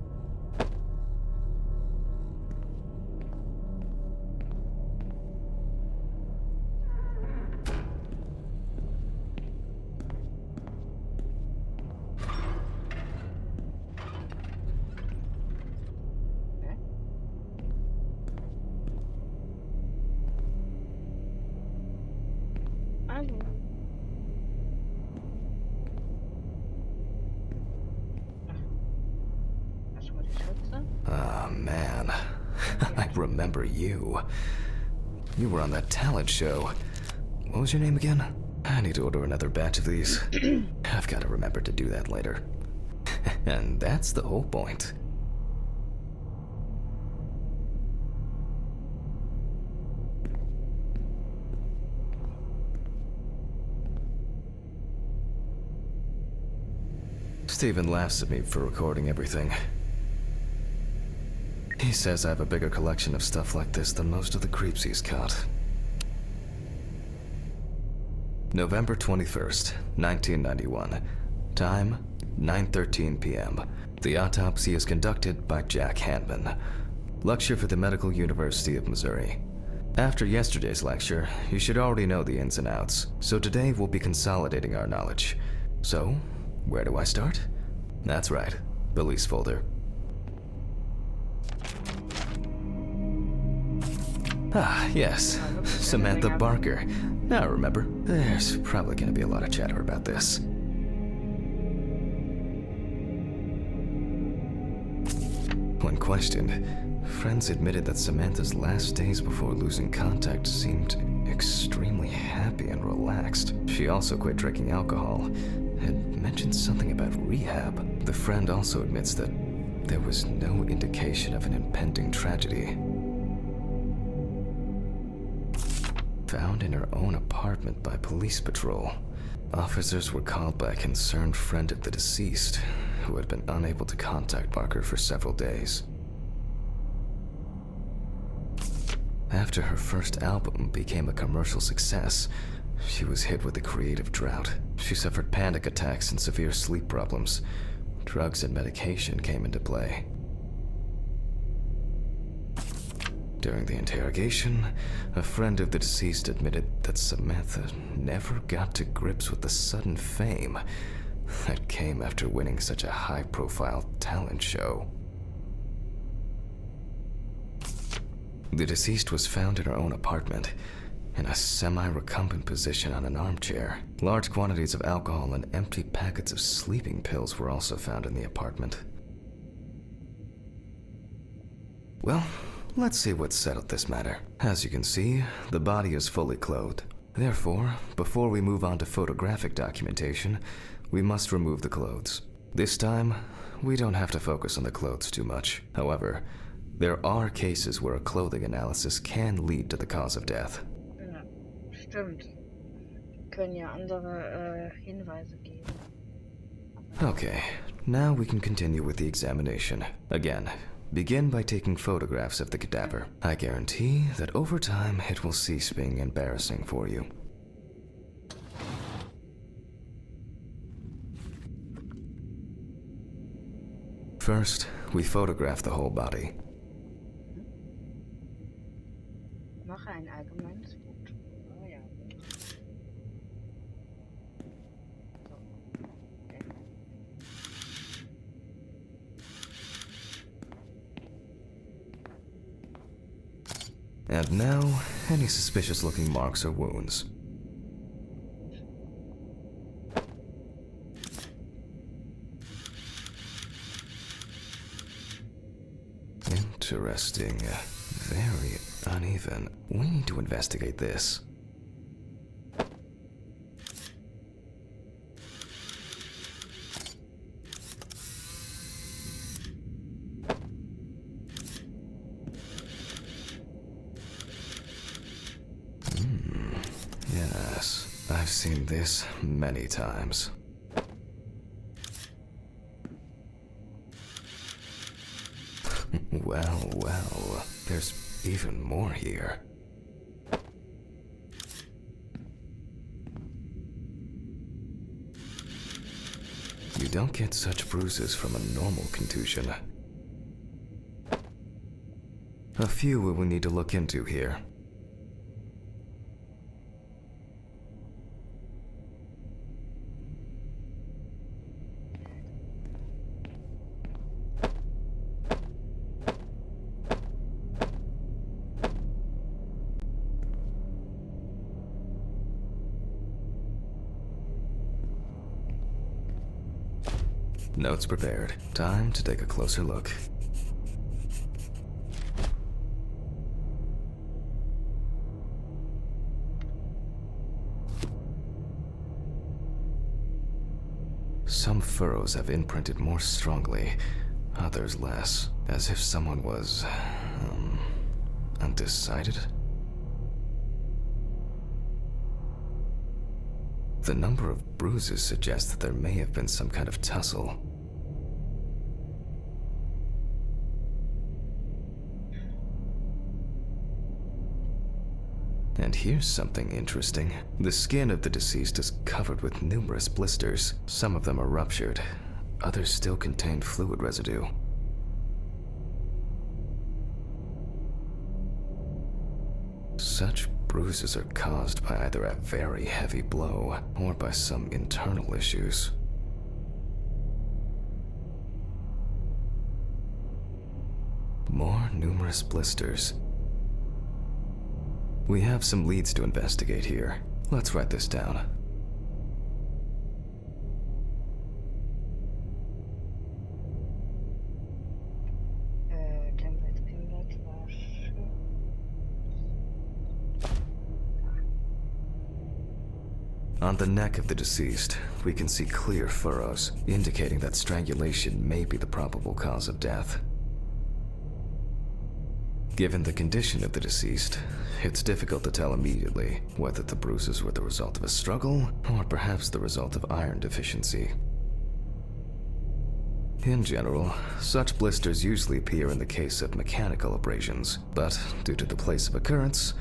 Hallo. Hast du mal die Schürze? Ah, man. I remember you. You were on that talent show. What was your name again? I need to order another batch of these. I've got to remember to do that later. And that's the whole point. Steven laughs at me for recording everything. He says I have a bigger collection of stuff like this than most of the creeps he's caught. November 21st, 1991. Time, 9:13 p.m. The autopsy is conducted by Jack Hanman. Lecture for the Medical University of Missouri. After yesterday's lecture, you should already know the ins and outs, so today we'll be consolidating our knowledge. So, where do I start? That's right, police folder. Ah, yes, Samantha Barker. Now remember, there's probably gonna be a lot of chatter about this. When questioned, friends admitted that Samantha's last days before losing contact seemed extremely happy and relaxed. She also quit drinking alcohol and mentioned something about rehab. The friend also admits that there was no indication of an impending tragedy. Found in her own apartment by police patrol. Officers were called by a concerned friend of the deceased, who had been unable to contact Barker for several days. After her first album became a commercial success, she was hit with a creative drought. She suffered panic attacks and severe sleep problems. Drugs and medication came into play. During the interrogation, a friend of the deceased admitted that Samantha never got to grips with the sudden fame that came after winning such a high-profile talent show. The deceased was found in her own apartment, in a semi-recumbent position on an armchair. Large quantities of alcohol and empty packets of sleeping pills were also found in the apartment. Well, let's see what settled this matter. As you can see, the body is fully clothed. Therefore, before we move on to photographic documentation, we must remove the clothes. This time, we don't have to focus on the clothes too much. However, there are cases where a clothing analysis can lead to the cause of death. Ja, stimmt. Können ja andere Hinweise geben. Okay, now we can continue with the examination. Again, begin by taking photographs of the cadaver. I guarantee that over time it will cease being embarrassing for you. First, we photograph the whole body. Mache ein allgemeines Foto. Oh ja. And now, any suspicious-looking marks or wounds. Interesting. Very uneven. We need to investigate this. Yes, I've seen this many times. Well, there's even more here. You don't get such bruises from a normal contusion. A few we will need to look into here. Notes prepared. Time to take a closer look. Some furrows have imprinted more strongly, others less, as if someone was, undecided. The number of bruises suggests that there may have been some kind of tussle. And here's something interesting. The skin of the deceased is covered with numerous blisters. Some of them are ruptured. Others still contain fluid residue. Such bruises are caused by either a very heavy blow or by some internal issues. More numerous blisters. We have some leads to investigate here. Let's write this down. On the neck of the deceased, we can see clear furrows, indicating that strangulation may be the probable cause of death. Given the condition of the deceased, it's difficult to tell immediately whether the bruises were the result of a struggle or perhaps the result of iron deficiency. In general, such blisters usually appear in the case of mechanical abrasions, but due to the place of occurrence,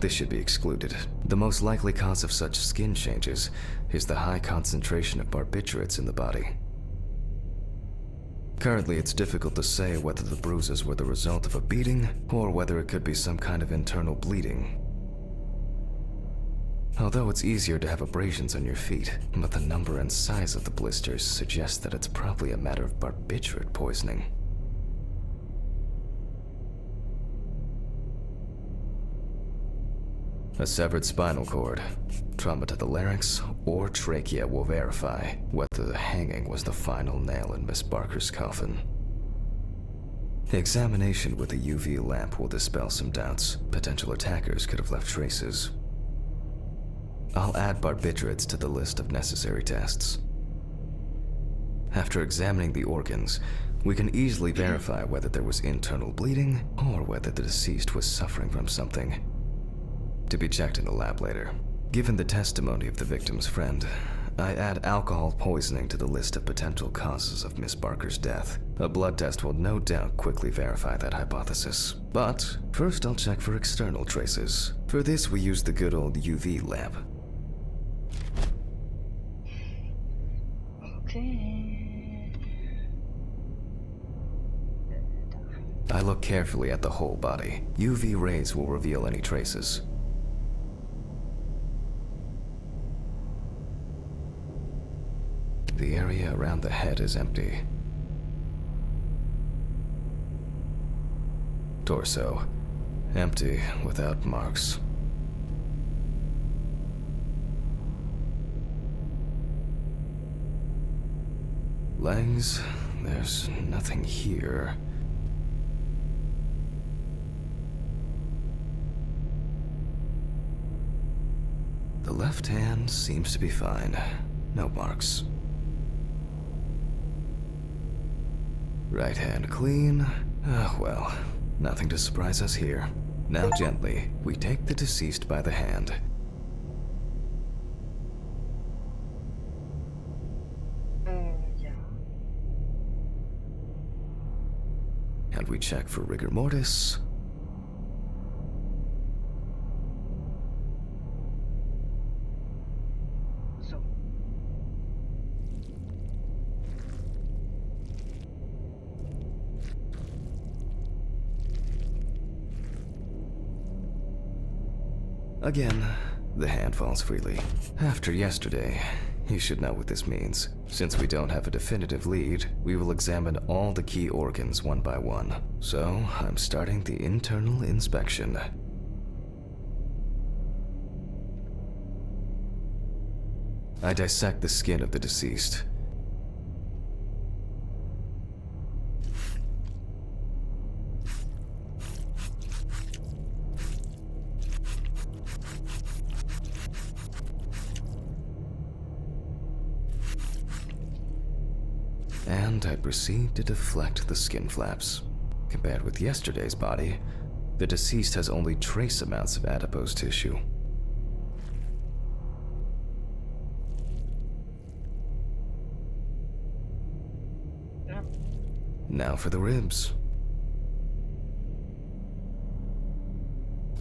this should be excluded. The most likely cause of such skin changes is the high concentration of barbiturates in the body. Currently, it's difficult to say whether the bruises were the result of a beating or whether it could be some kind of internal bleeding. Although it's easier to have abrasions on your feet, but the number and size of the blisters suggests that it's probably a matter of barbiturate poisoning. A severed spinal cord, trauma to the larynx, or trachea will verify whether the hanging was the final nail in Miss Barker's coffin. Examination with a UV lamp will dispel some doubts. Potential attackers could have left traces. I'll add barbiturates to the list of necessary tests. After examining the organs, we can easily verify whether there was internal bleeding or whether the deceased was suffering from something. To be checked in the lab later. Given the testimony of the victim's friend, I add alcohol poisoning to the list of potential causes of Miss Barker's death. A blood test will no doubt quickly verify that hypothesis. But first I'll check for external traces. For this we use the good old UV lamp. Okay. I look carefully at the whole body. UV rays will reveal any traces. The area around the head is empty. Torso, empty without marks. Legs, there's nothing here. The left hand seems to be fine. No marks. Right hand clean. Well, nothing to surprise us here. Now gently, we take the deceased by the hand. Ja. And we check for rigor mortis. So. Again, the hand falls freely. After yesterday, you should know what this means. Since we don't have a definitive lead, we will examine all the key organs one by one. So, I'm starting the internal inspection. I dissect the skin of the deceased. And I proceed to deflect the skin flaps. Compared with yesterday's body, the deceased has only trace amounts of adipose tissue. Now for the ribs.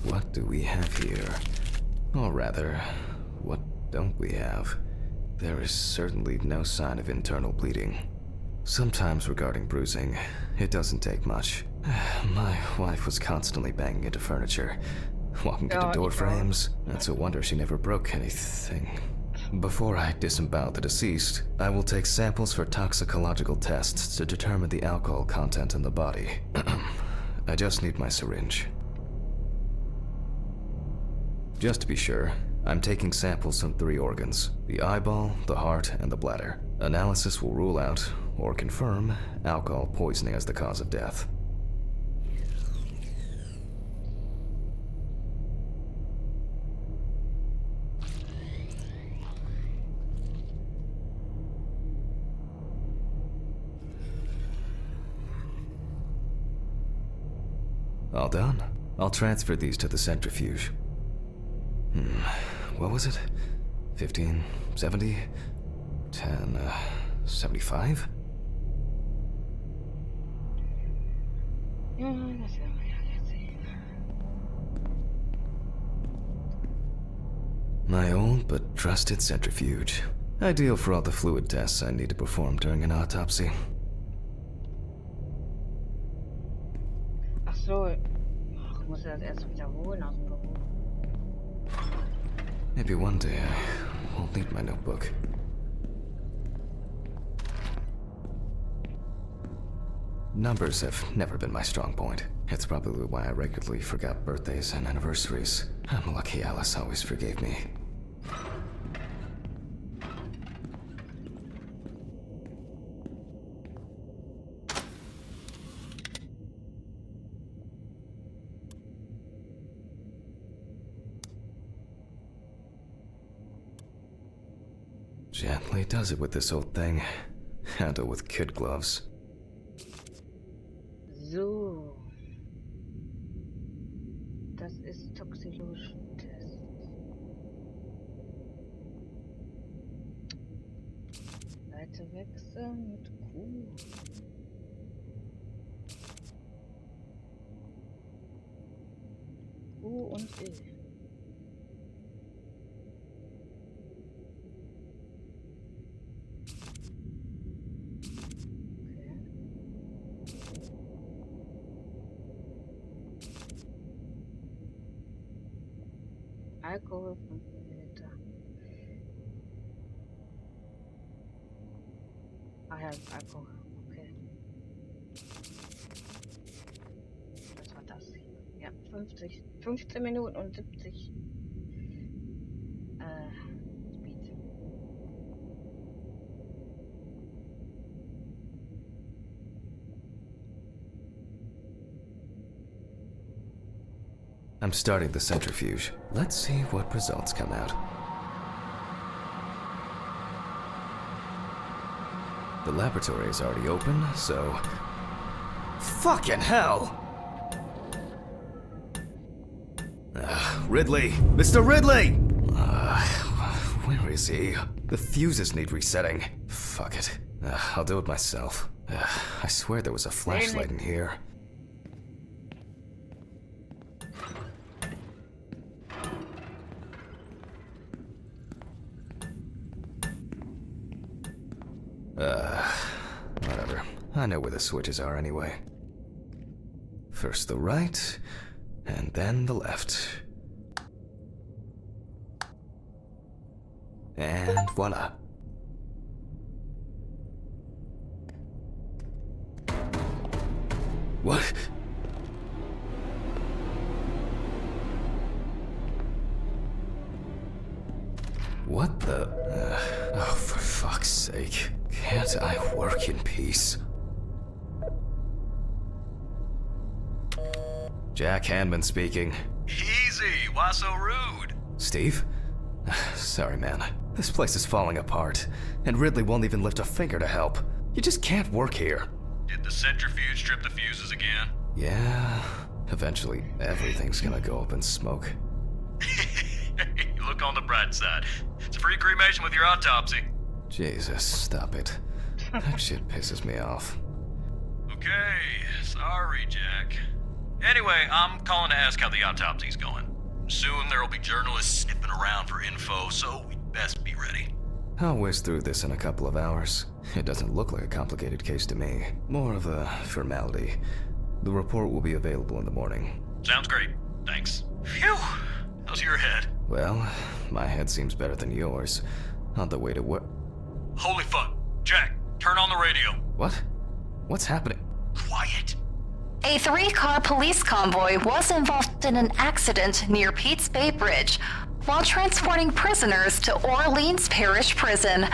What do we have here? Or rather, what don't we have? There is certainly no sign of internal bleeding. Sometimes regarding bruising, it doesn't take much. My wife was constantly banging into furniture, walking into door frames. It's a wonder she never broke anything. Before I disembowel the deceased, I will take samples for toxicological tests to determine the alcohol content in the body. I just need my syringe. Just to be sure, I'm taking samples from 3 organs: the eyeball, the heart, and the bladder. Analysis will rule out, or confirm, alcohol poisoning as the cause of death. All done. I'll transfer these to the centrifuge. What was it? 15, 70, 10, 75? Ja, das werden wir ja jetzt sehen. My old but trusted centrifuge. Ideal for all the fluid tests I need to perform during an autopsy. Ach so. Ich muss das erst wiederholen aus dem Büro. Maybe one day I won't need my notebook. Numbers have never been my strong point. It's probably why I regularly forgot birthdays and anniversaries. I'm lucky Alice always forgave me. Gently does it with this old thing. Handle with kid gloves. So. Das ist Toxicology-Test. Seite wechseln mit Q. Q und E. Alkohol 5 Milliliter. Ah ja, Alkohol. Okay. Was war das? Ja, 15 Minuten und 70. Speed. I'm starting the centrifuge. Let's see what results come out. The laboratory is already open, so... Fucking hell! Ridley! Mr. Ridley! Where is he? The fuses need resetting. Fuck it. I'll do it myself. I swear there was a flashlight in here. Whatever. I know where the switches are anyway. First the right, and then the left. And voila. What? What the? Oh, for fuck's sake. Can't I work in peace? Jack Hanman speaking. Easy, why so rude? Steve? Sorry, man. This place is falling apart, and Ridley won't even lift a finger to help. You just can't work here. Did the centrifuge strip the fuses again? Yeah, eventually everything's gonna go up in smoke. Look on the bright side. It's a free cremation with your autopsy. Jesus, stop it. That shit pisses me off. Okay, sorry, Jack. Anyway, I'm calling to ask how the autopsy's going. Soon there'll be journalists sniffing around for info, so we'd best be ready. I'll whiz through this in a couple of hours. It doesn't look like a complicated case to me. More of a formality. The report will be available in the morning. Sounds great. Thanks. Phew! How's your head? Well, my head seems better than yours. On the way to work. Holy fuck. Jack, turn on the radio. What? What's happening? Quiet. A 3-car police convoy was involved in an accident near Pete's Bay Bridge while transporting prisoners to Orleans Parish Prison.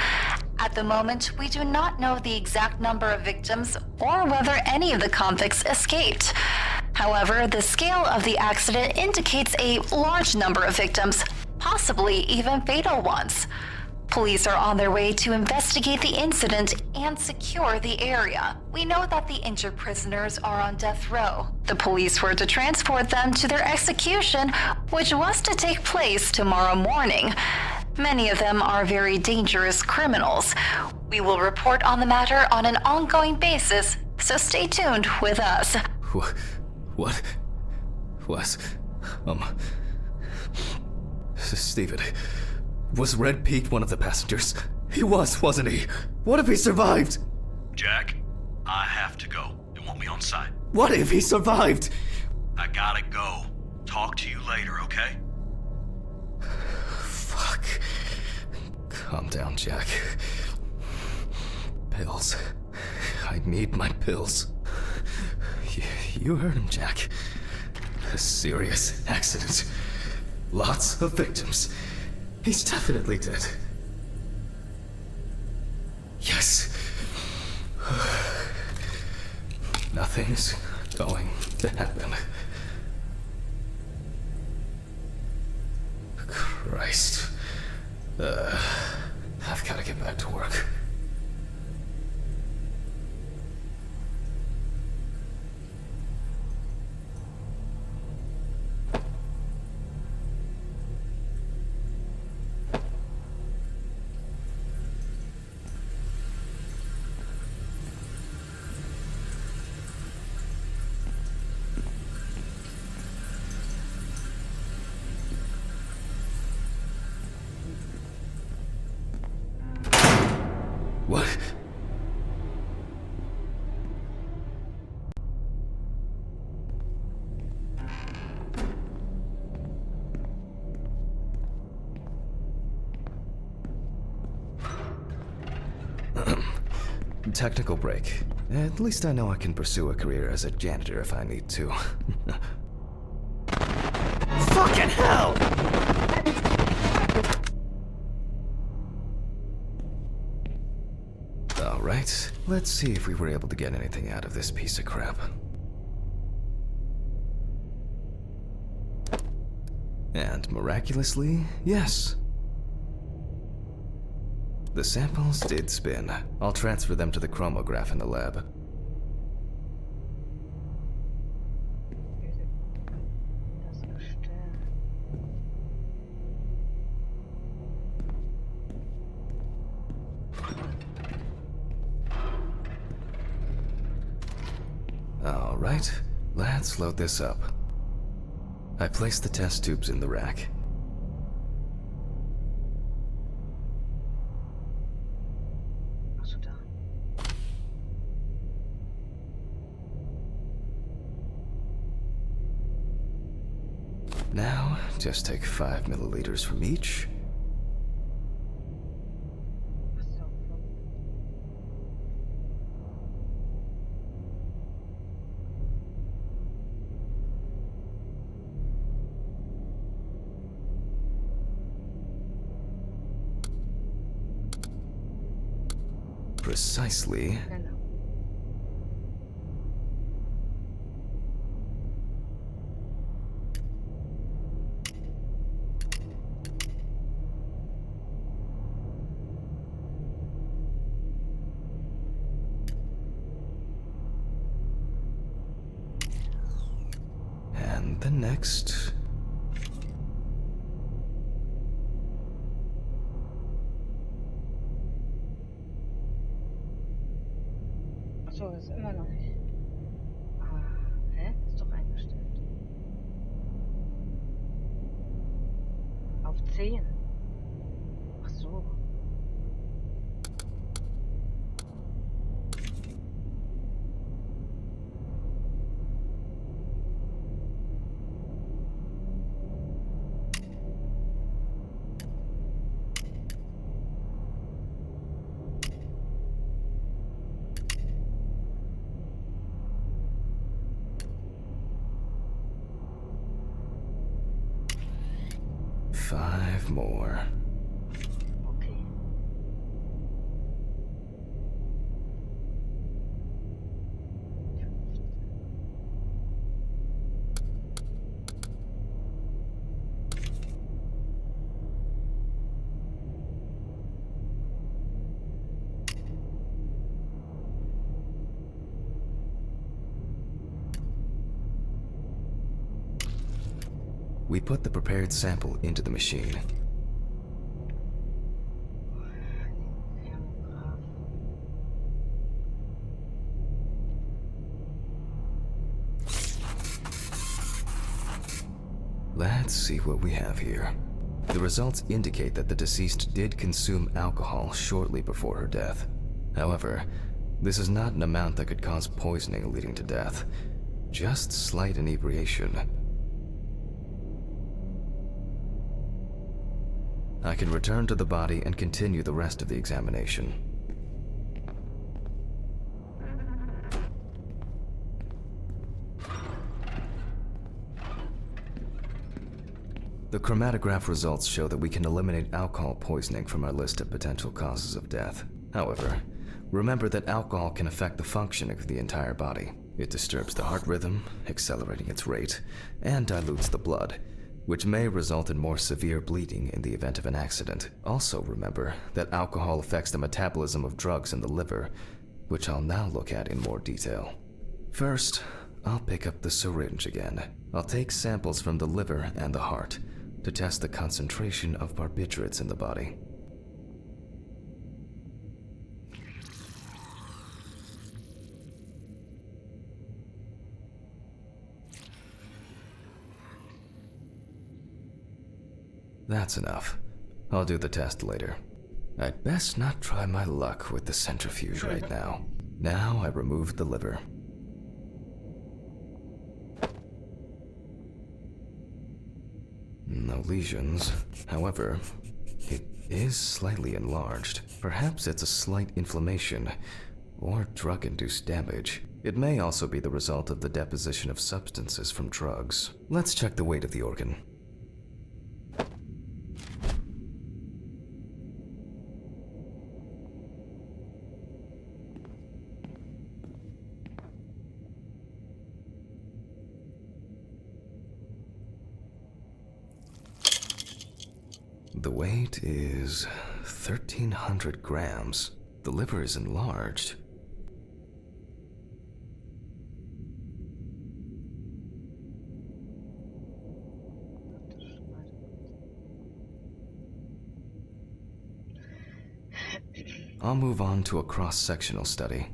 At the moment, we do not know the exact number of victims or whether any of the convicts escaped. However, the scale of the accident indicates a large number of victims, possibly even fatal ones. Police are on their way to investigate the incident and secure the area. We know that the injured prisoners are on death row. The police were to transport them to their execution, which was to take place tomorrow morning. Many of them are very dangerous criminals. We will report on the matter on an ongoing basis, so stay tuned with us. What was, Steven, was Red Pete one of the passengers? He was, wasn't he? What if he survived? Jack, I have to go. They want me on site. What if he survived? I gotta go. Talk to you later, okay? Fuck. Calm down, Jack. Pills. I need my pills. You heard him, Jack. A serious accident. Lots of victims. He's definitely dead. Yes. Nothing's going to happen. Christ. I've got to get back to work. What? Technical break. At least I know I can pursue a career as a janitor if I need to. Fucking hell! Alright, let's see if we were able to get anything out of this piece of crap. And miraculously, yes. The samples did spin. I'll transfer them to the chromograph in the lab. Das Gestell. Alright, let's load this up. I placed the test tubes in the rack. Achso, da. Now, just take 5 milliliters from each. Achso. Precisely. Genau. And the next. Achso, das ist immer noch nicht. 10. Ach so. Five more. Okay. We put the prepared sample into the machine. Let's see what we have here. The results indicate that the deceased did consume alcohol shortly before her death. However, this is not an amount that could cause poisoning leading to death, just slight inebriation. I can return to the body and continue the rest of the examination. The chromatograph results show that we can eliminate alcohol poisoning from our list of potential causes of death. However, remember that alcohol can affect the functioning of the entire body. It disturbs the heart rhythm, accelerating its rate, and dilutes the blood, which may result in more severe bleeding in the event of an accident. Also remember that alcohol affects the metabolism of drugs in the liver, which I'll now look at in more detail. First, I'll pick up the syringe again. I'll take samples from the liver and the heart to test the concentration of barbiturates in the body. That's enough. I'll do the test later. I'd best not try my luck with the centrifuge right now. Now I removed the liver. No lesions. However, it is slightly enlarged. Perhaps it's a slight inflammation or drug-induced damage. It may also be the result of the deposition of substances from drugs. Let's check the weight of the organ. The weight is 1,300 grams. The liver is enlarged. I'll move on to a cross-sectional study.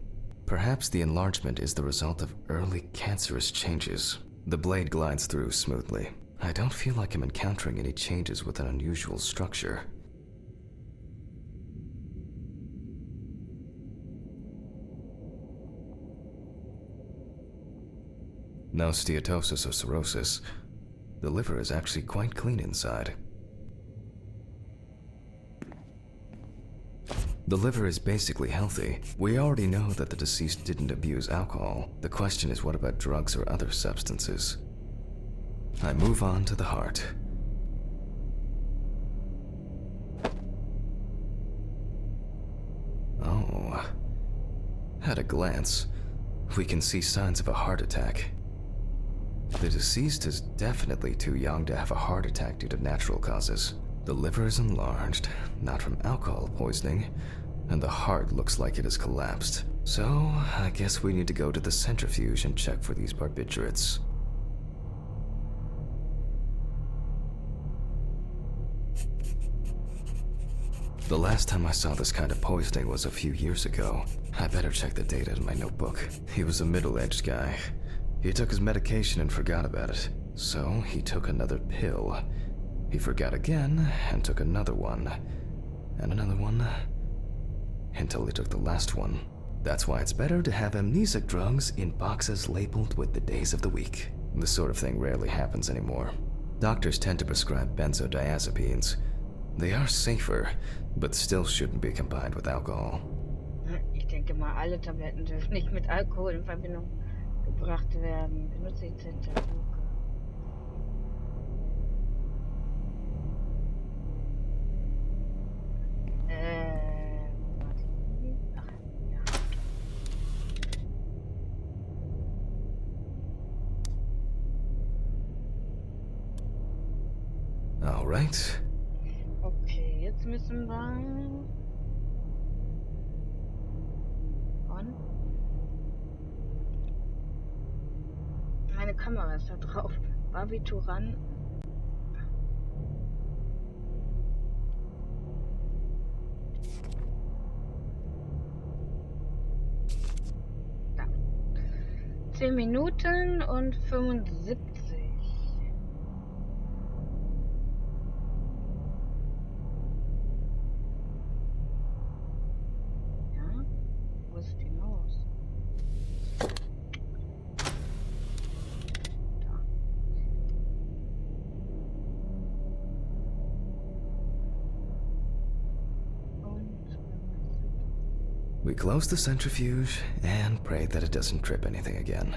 Perhaps the enlargement is the result of early cancerous changes. The blade glides through smoothly. I don't feel like I'm encountering any changes with an unusual structure. No steatosis or cirrhosis. The liver is actually quite clean inside. The liver is basically healthy. We already know that the deceased didn't abuse alcohol. The question is, what about drugs or other substances? I move on to the heart. Oh. At a glance, we can see signs of a heart attack. The deceased is definitely too young to have a heart attack due to natural causes. The liver is enlarged, not from alcohol poisoning, and the heart looks like it has collapsed. So, I guess we need to go to the centrifuge and check for these barbiturates. The last time I saw this kind of poisoning was a few years ago. I better check the data in my notebook. He was a middle-aged guy. He took his medication and forgot about it. So he took another pill. He forgot again and took another one, and another one, until he took the last one. That's why it's better to have amnesic drugs in boxes labeled with the days of the week. This sort of thing rarely happens anymore. Doctors tend to prescribe benzodiazepines. They are safer, but still shouldn't be combined with alcohol. Ich denke mal, alle Tabletten dürfen nicht mit Alkohol in Verbindung gebracht werden. Benutze die Zentralluke. Ach, ja. All right. Okay, jetzt müssen wir... On. Meine Kamera ist da drauf. Barbituran. Da. 10 Minuten und 75. Ja, wo ist die Maus? Da. Und We close the centrifuge and pray that it doesn't trip anything again.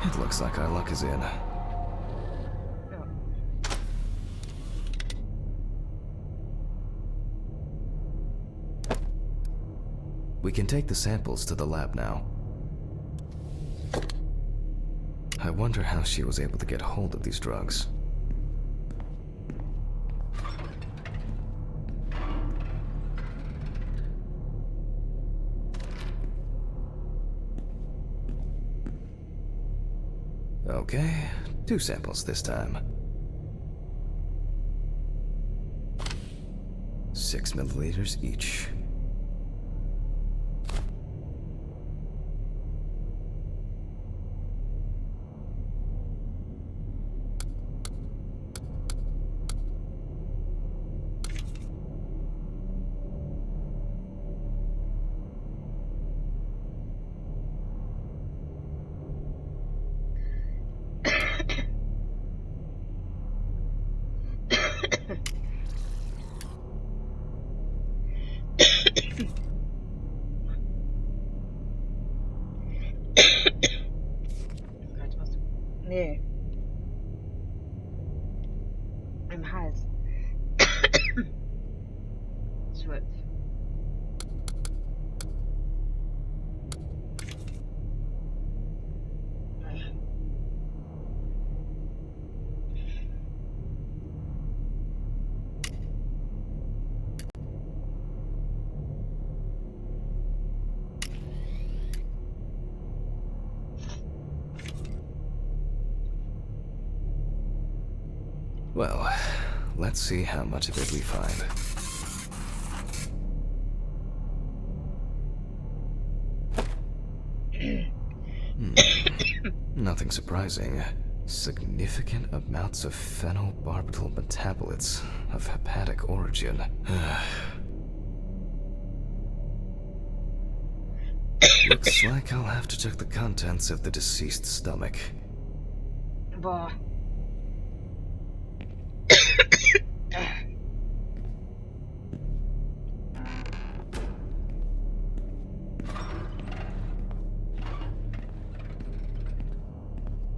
It looks like our luck is in. ja. We can take the samples to the lab now. I wonder how she was able to get hold of these drugs. Okay, 2 samples this time. 6 milliliters each. Gott, was? Nee. Im Hals. 12. Well, let's see how much of it we find. Nothing surprising. Significant amounts of phenobarbital metabolites of hepatic origin. Looks like I'll have to check the contents of the deceased's stomach. Boah.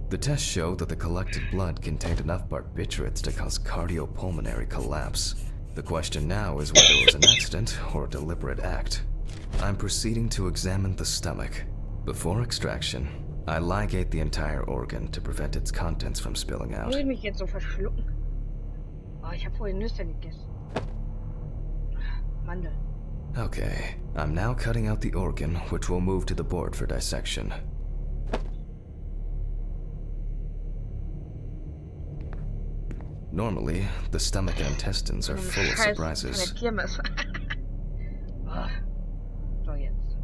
The tests showed that the collected blood contained enough barbiturates to cause cardiopulmonary collapse. The question now is whether it was an accident or a deliberate act. I'm proceeding to examine the stomach. Before extraction, I ligate the entire organ to prevent its contents from spilling out. Muss ich mich jetzt so verschlucken? Oh, ich habe vorhin Nüsse gegessen. Mandel. Okay, I'm now cutting out the organ, which will move to the board for dissection. Normally, the stomach and intestines are full of surprises. Eine Kirmes. Ah, so jetzt.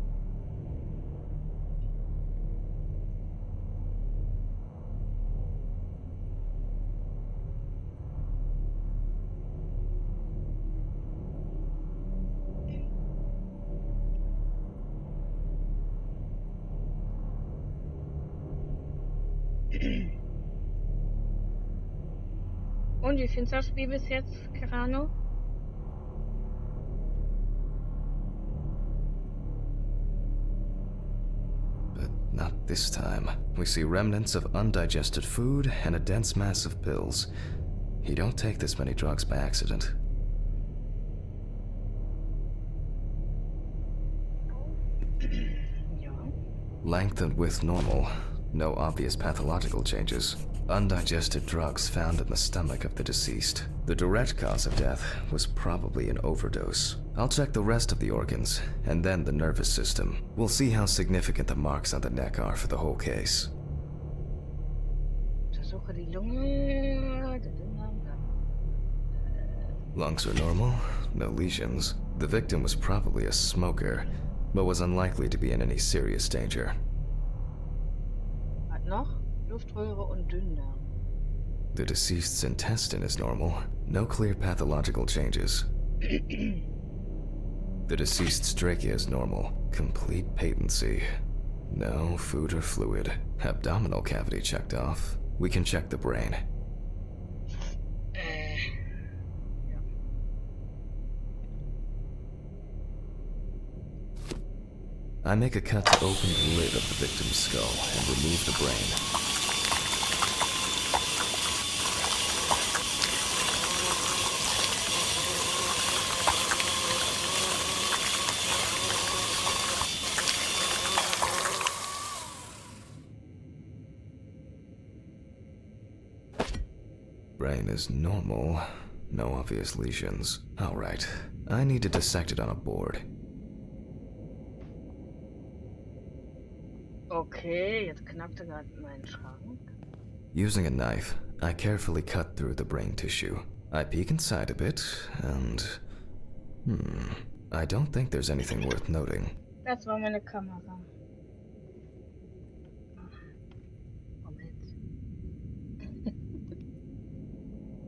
Und wie findest du das Spiel bis jetzt, Kerano? But not this time. We see remnants of undigested food and a dense mass of pills. You don't take this many drugs by accident. Ja. Length and width normal. No obvious pathological changes. Undigested drugs found in the stomach of the deceased. The direct cause of death was probably an overdose. I'll check the rest of the organs, and then the nervous system. We'll see how significant the marks on the neck are for the whole case. Untersuche die Lunge. Lungs are normal, no lesions. The victim was probably a smoker, but was unlikely to be in any serious danger. Was noch? Luftröhre und Dünndarm. The deceased's intestine is normal, no clear pathological changes. The deceased's trachea is normal, complete patency. No food or fluid. Abdominal cavity checked off. We can check the brain. Ja. I make a cut to open the lid of the victim's skull and remove the brain. Brain is normal. No obvious lesions. Alright. I need to dissect it on a board. Okay, jetzt knackte gerade mein Schrank. Using a knife, I carefully cut through the brain tissue. I peek inside a bit, and... I don't think there's anything worth noting. Das war meine Kamera. Moment.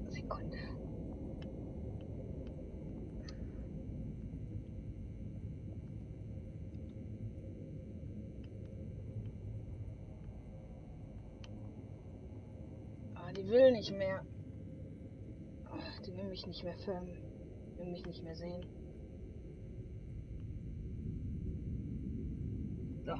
Sekunde. Ah, die will nicht mehr. Die will mich nicht mehr filmen. Will mich nicht mehr sehen. So.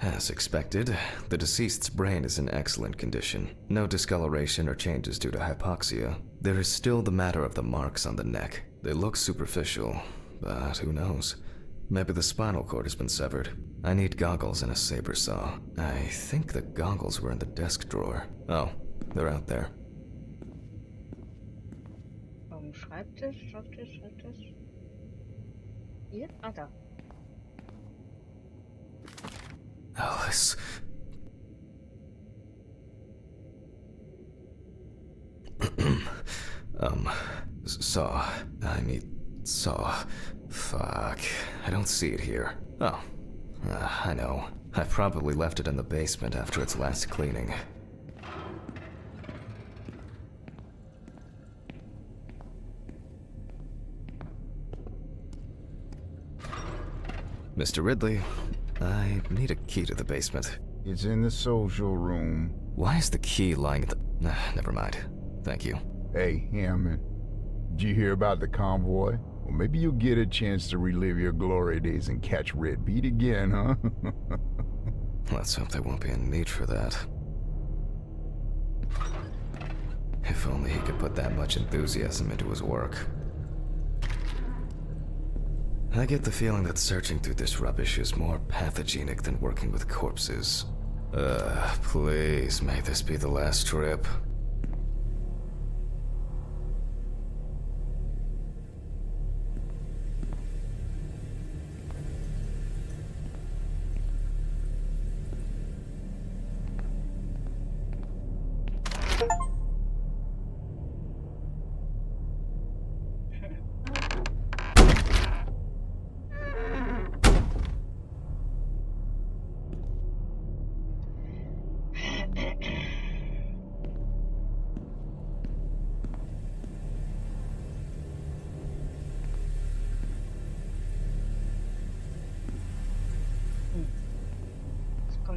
As expected, the deceased's brain is in excellent condition. No discoloration or changes due to hypoxia. There is still the matter of the marks on the neck. They look superficial, but who knows? Maybe the spinal cord has been severed. I need goggles and a saber saw. I think the goggles were in the desk drawer. Oh, they're out there. Schreibtisch. Hier? Ah, da. Alice. Saw. I need saw. Fuck. I don't see it here. Oh. I know. I probably left it in the basement after its last cleaning. Mr. Ridley, I need a key to the basement. It's in the social room. Why is the key lying at the... never mind. Thank you. Hey, Hammond. Did you hear about the convoy? Well, maybe you'll get a chance to relive your glory days and catch Red Beat again, huh? Let's hope there won't be a need for that. If only he could put that much enthusiasm into his work. I get the feeling that searching through this rubbish is more pathogenic than working with corpses. Please, may this be the last trip.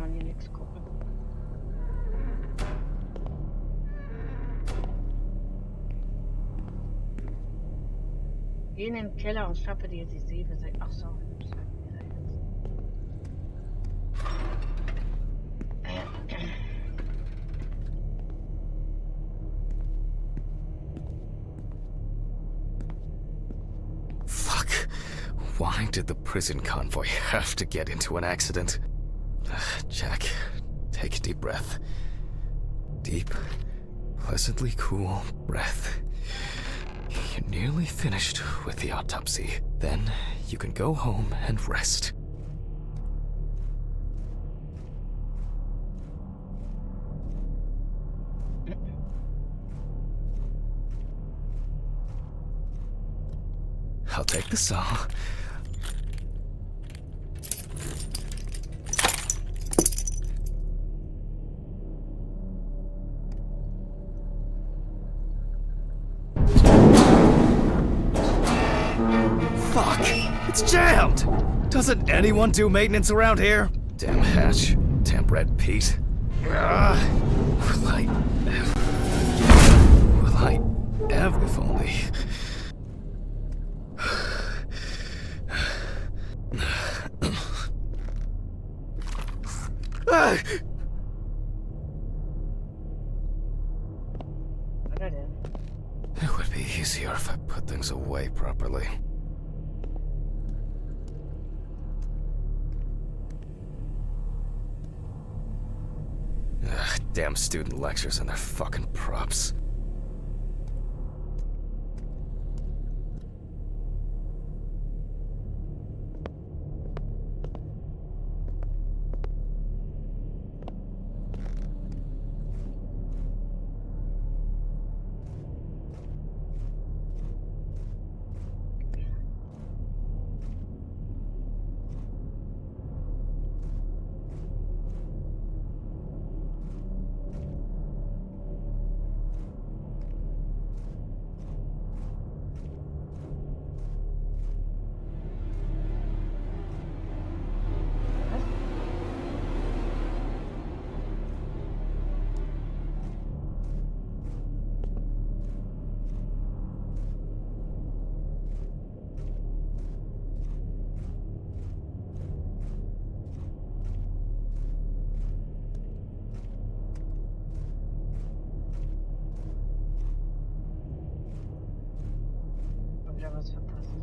man hier nichts gucken. Geh in den Keller und schnappe dir die Säbel. Ach so, ich schnapp mir da jetzt. Fuck. Why did the prison convoy have to get into an accident? Jack, take a deep breath. Deep, pleasantly cool breath. You're nearly finished with the autopsy. Then you can go home and rest. I'll take the saw. Fuck! It's jammed! Doesn't anyone do maintenance around here? Damn hatch. Damn red Pete. Will I ever... If only... It would be easier if I put things away properly. Damn student lectures and their fucking props. Was verpasst.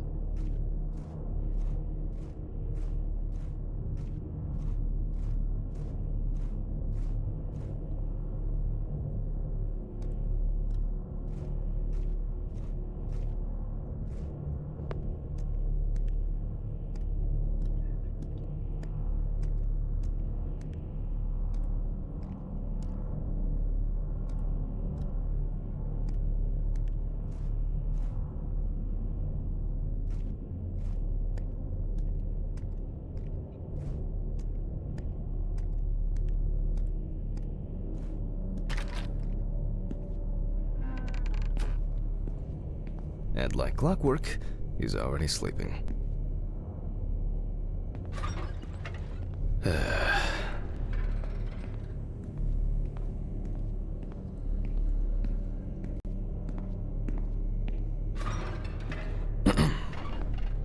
And like clockwork, he's already sleeping.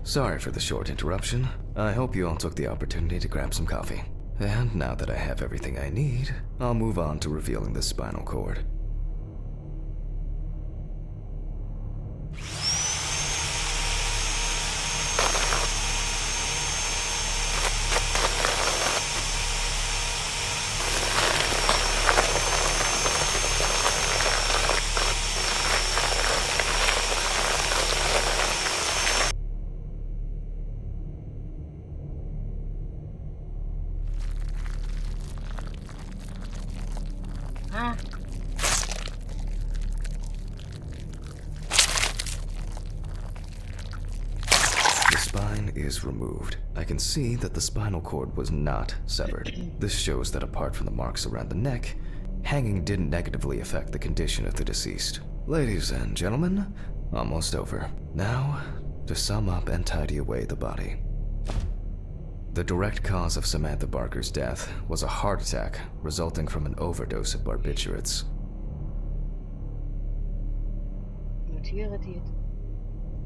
Sorry for the short interruption. I hope you all took the opportunity to grab some coffee. And now that I have everything I need, I'll move on to revealing the spinal cord. The spine is removed. I can see that the spinal cord was not severed. This shows that apart from the marks around the neck, hanging didn't negatively affect the condition of the deceased. Ladies and gentlemen, almost over. Now, to sum up and tidy away the body. The direct cause of Samantha Barker's death was a heart attack resulting from an overdose of barbiturates. Notiere die.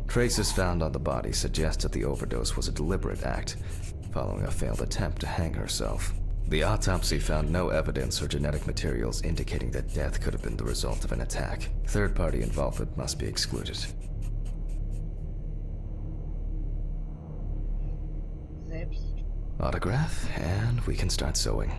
Traces found on the body suggest that the overdose was a deliberate act, following a failed attempt to hang herself. The autopsy found no evidence or genetic materials indicating that death could have been the result of an attack. Third-party involvement must be excluded. Selbst. Autograph, and we can start sewing.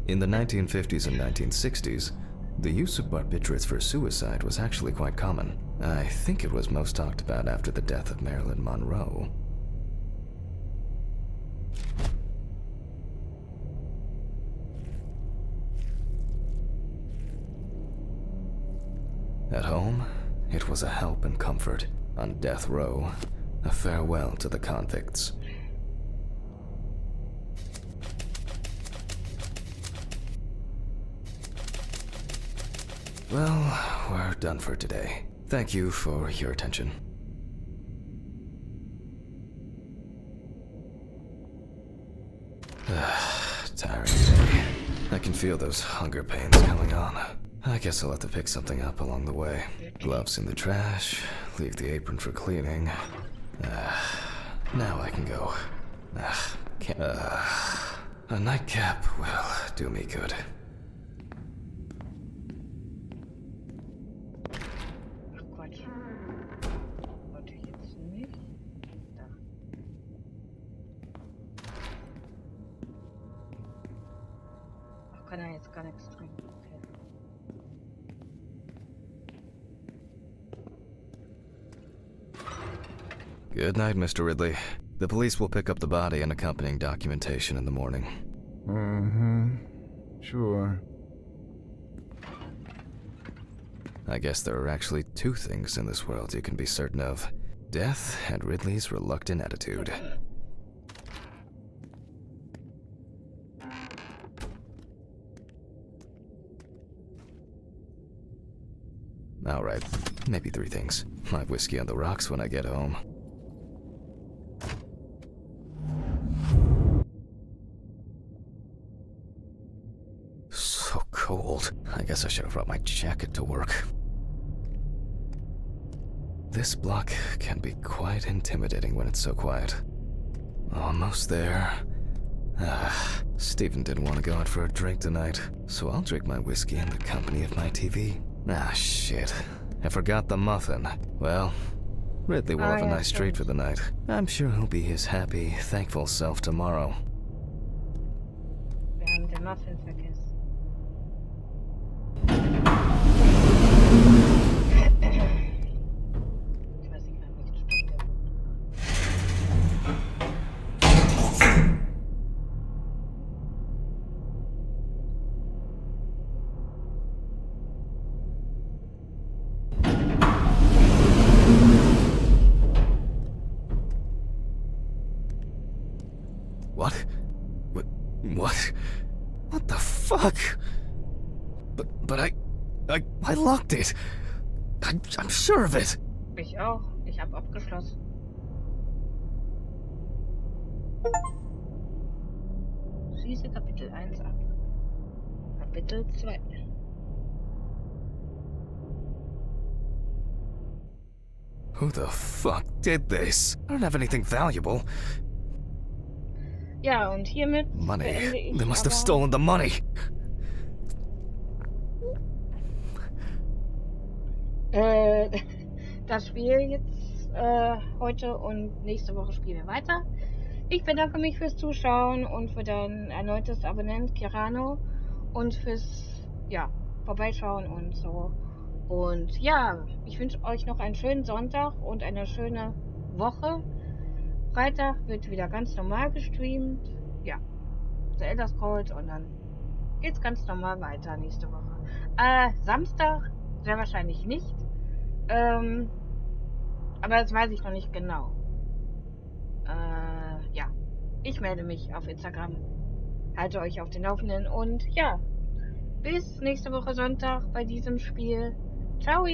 In the 1950s and 1960s, the use of barbiturates for suicide was actually quite common. I think it was most talked about after the death of Marilyn Monroe. At home, it was a help and comfort. On death row, a farewell to the convicts. Well, we're done for today. Thank you for your attention. Tiring day. I can feel those hunger pains coming on. I guess I'll have to pick something up along the way. Gloves in the trash, leave the apron for cleaning. Now I can go. A nightcap will do me good. Ach Quatsch. Wollte ich jetzt nicht. Da. Ach, kann er jetzt gar nichts trinken. Okay. Good night, Mr. Ridley. The police will pick up the body and accompanying documentation in the morning. Sure. I guess there are actually two things in this world you can be certain of. Death and Ridley's reluctant attitude. Alright, maybe three things. My whiskey on the rocks when I get home. So cold. I guess I should have brought my jacket to work. This block can be quite intimidating when it's so quiet. Almost there. Stephen didn't want to go out for a drink tonight, so I'll drink my whiskey in the company of my TV. Shit. I forgot the muffin. Well, Ridley will have a nice treat for the night. I'm sure he'll be his happy, thankful self tomorrow. Wir haben den Muffin vergessen. Ich weiß nicht mehr, welches Stück der war. What? What? What the fuck? But I locked it. I'm sure of it. Ich auch. Ich habe abgeschlossen. Schließe Kapitel 1 ab. Kapitel 2. Who the fuck did this? I don't have anything valuable. Ja, und hiermit beende Money. ich They must have aber stolen the money. das Spiel jetzt heute und nächste Woche spielen wir weiter. Ich bedanke mich fürs Zuschauen und für dein erneutes Abonnent Kirano und fürs Vorbeischauen und so. Und ja, ich wünsche euch noch einen schönen Sonntag und eine schöne Woche. Freitag wird wieder ganz normal gestreamt. Ja, The Elder Scrolls und dann geht's ganz normal weiter nächste Woche. Samstag sehr wahrscheinlich nicht. Aber das weiß ich noch nicht genau. Ja, ich melde mich auf Instagram. halte euch auf den Laufenden und ja, bis nächste Woche Sonntag bei diesem Spiel. Ciao!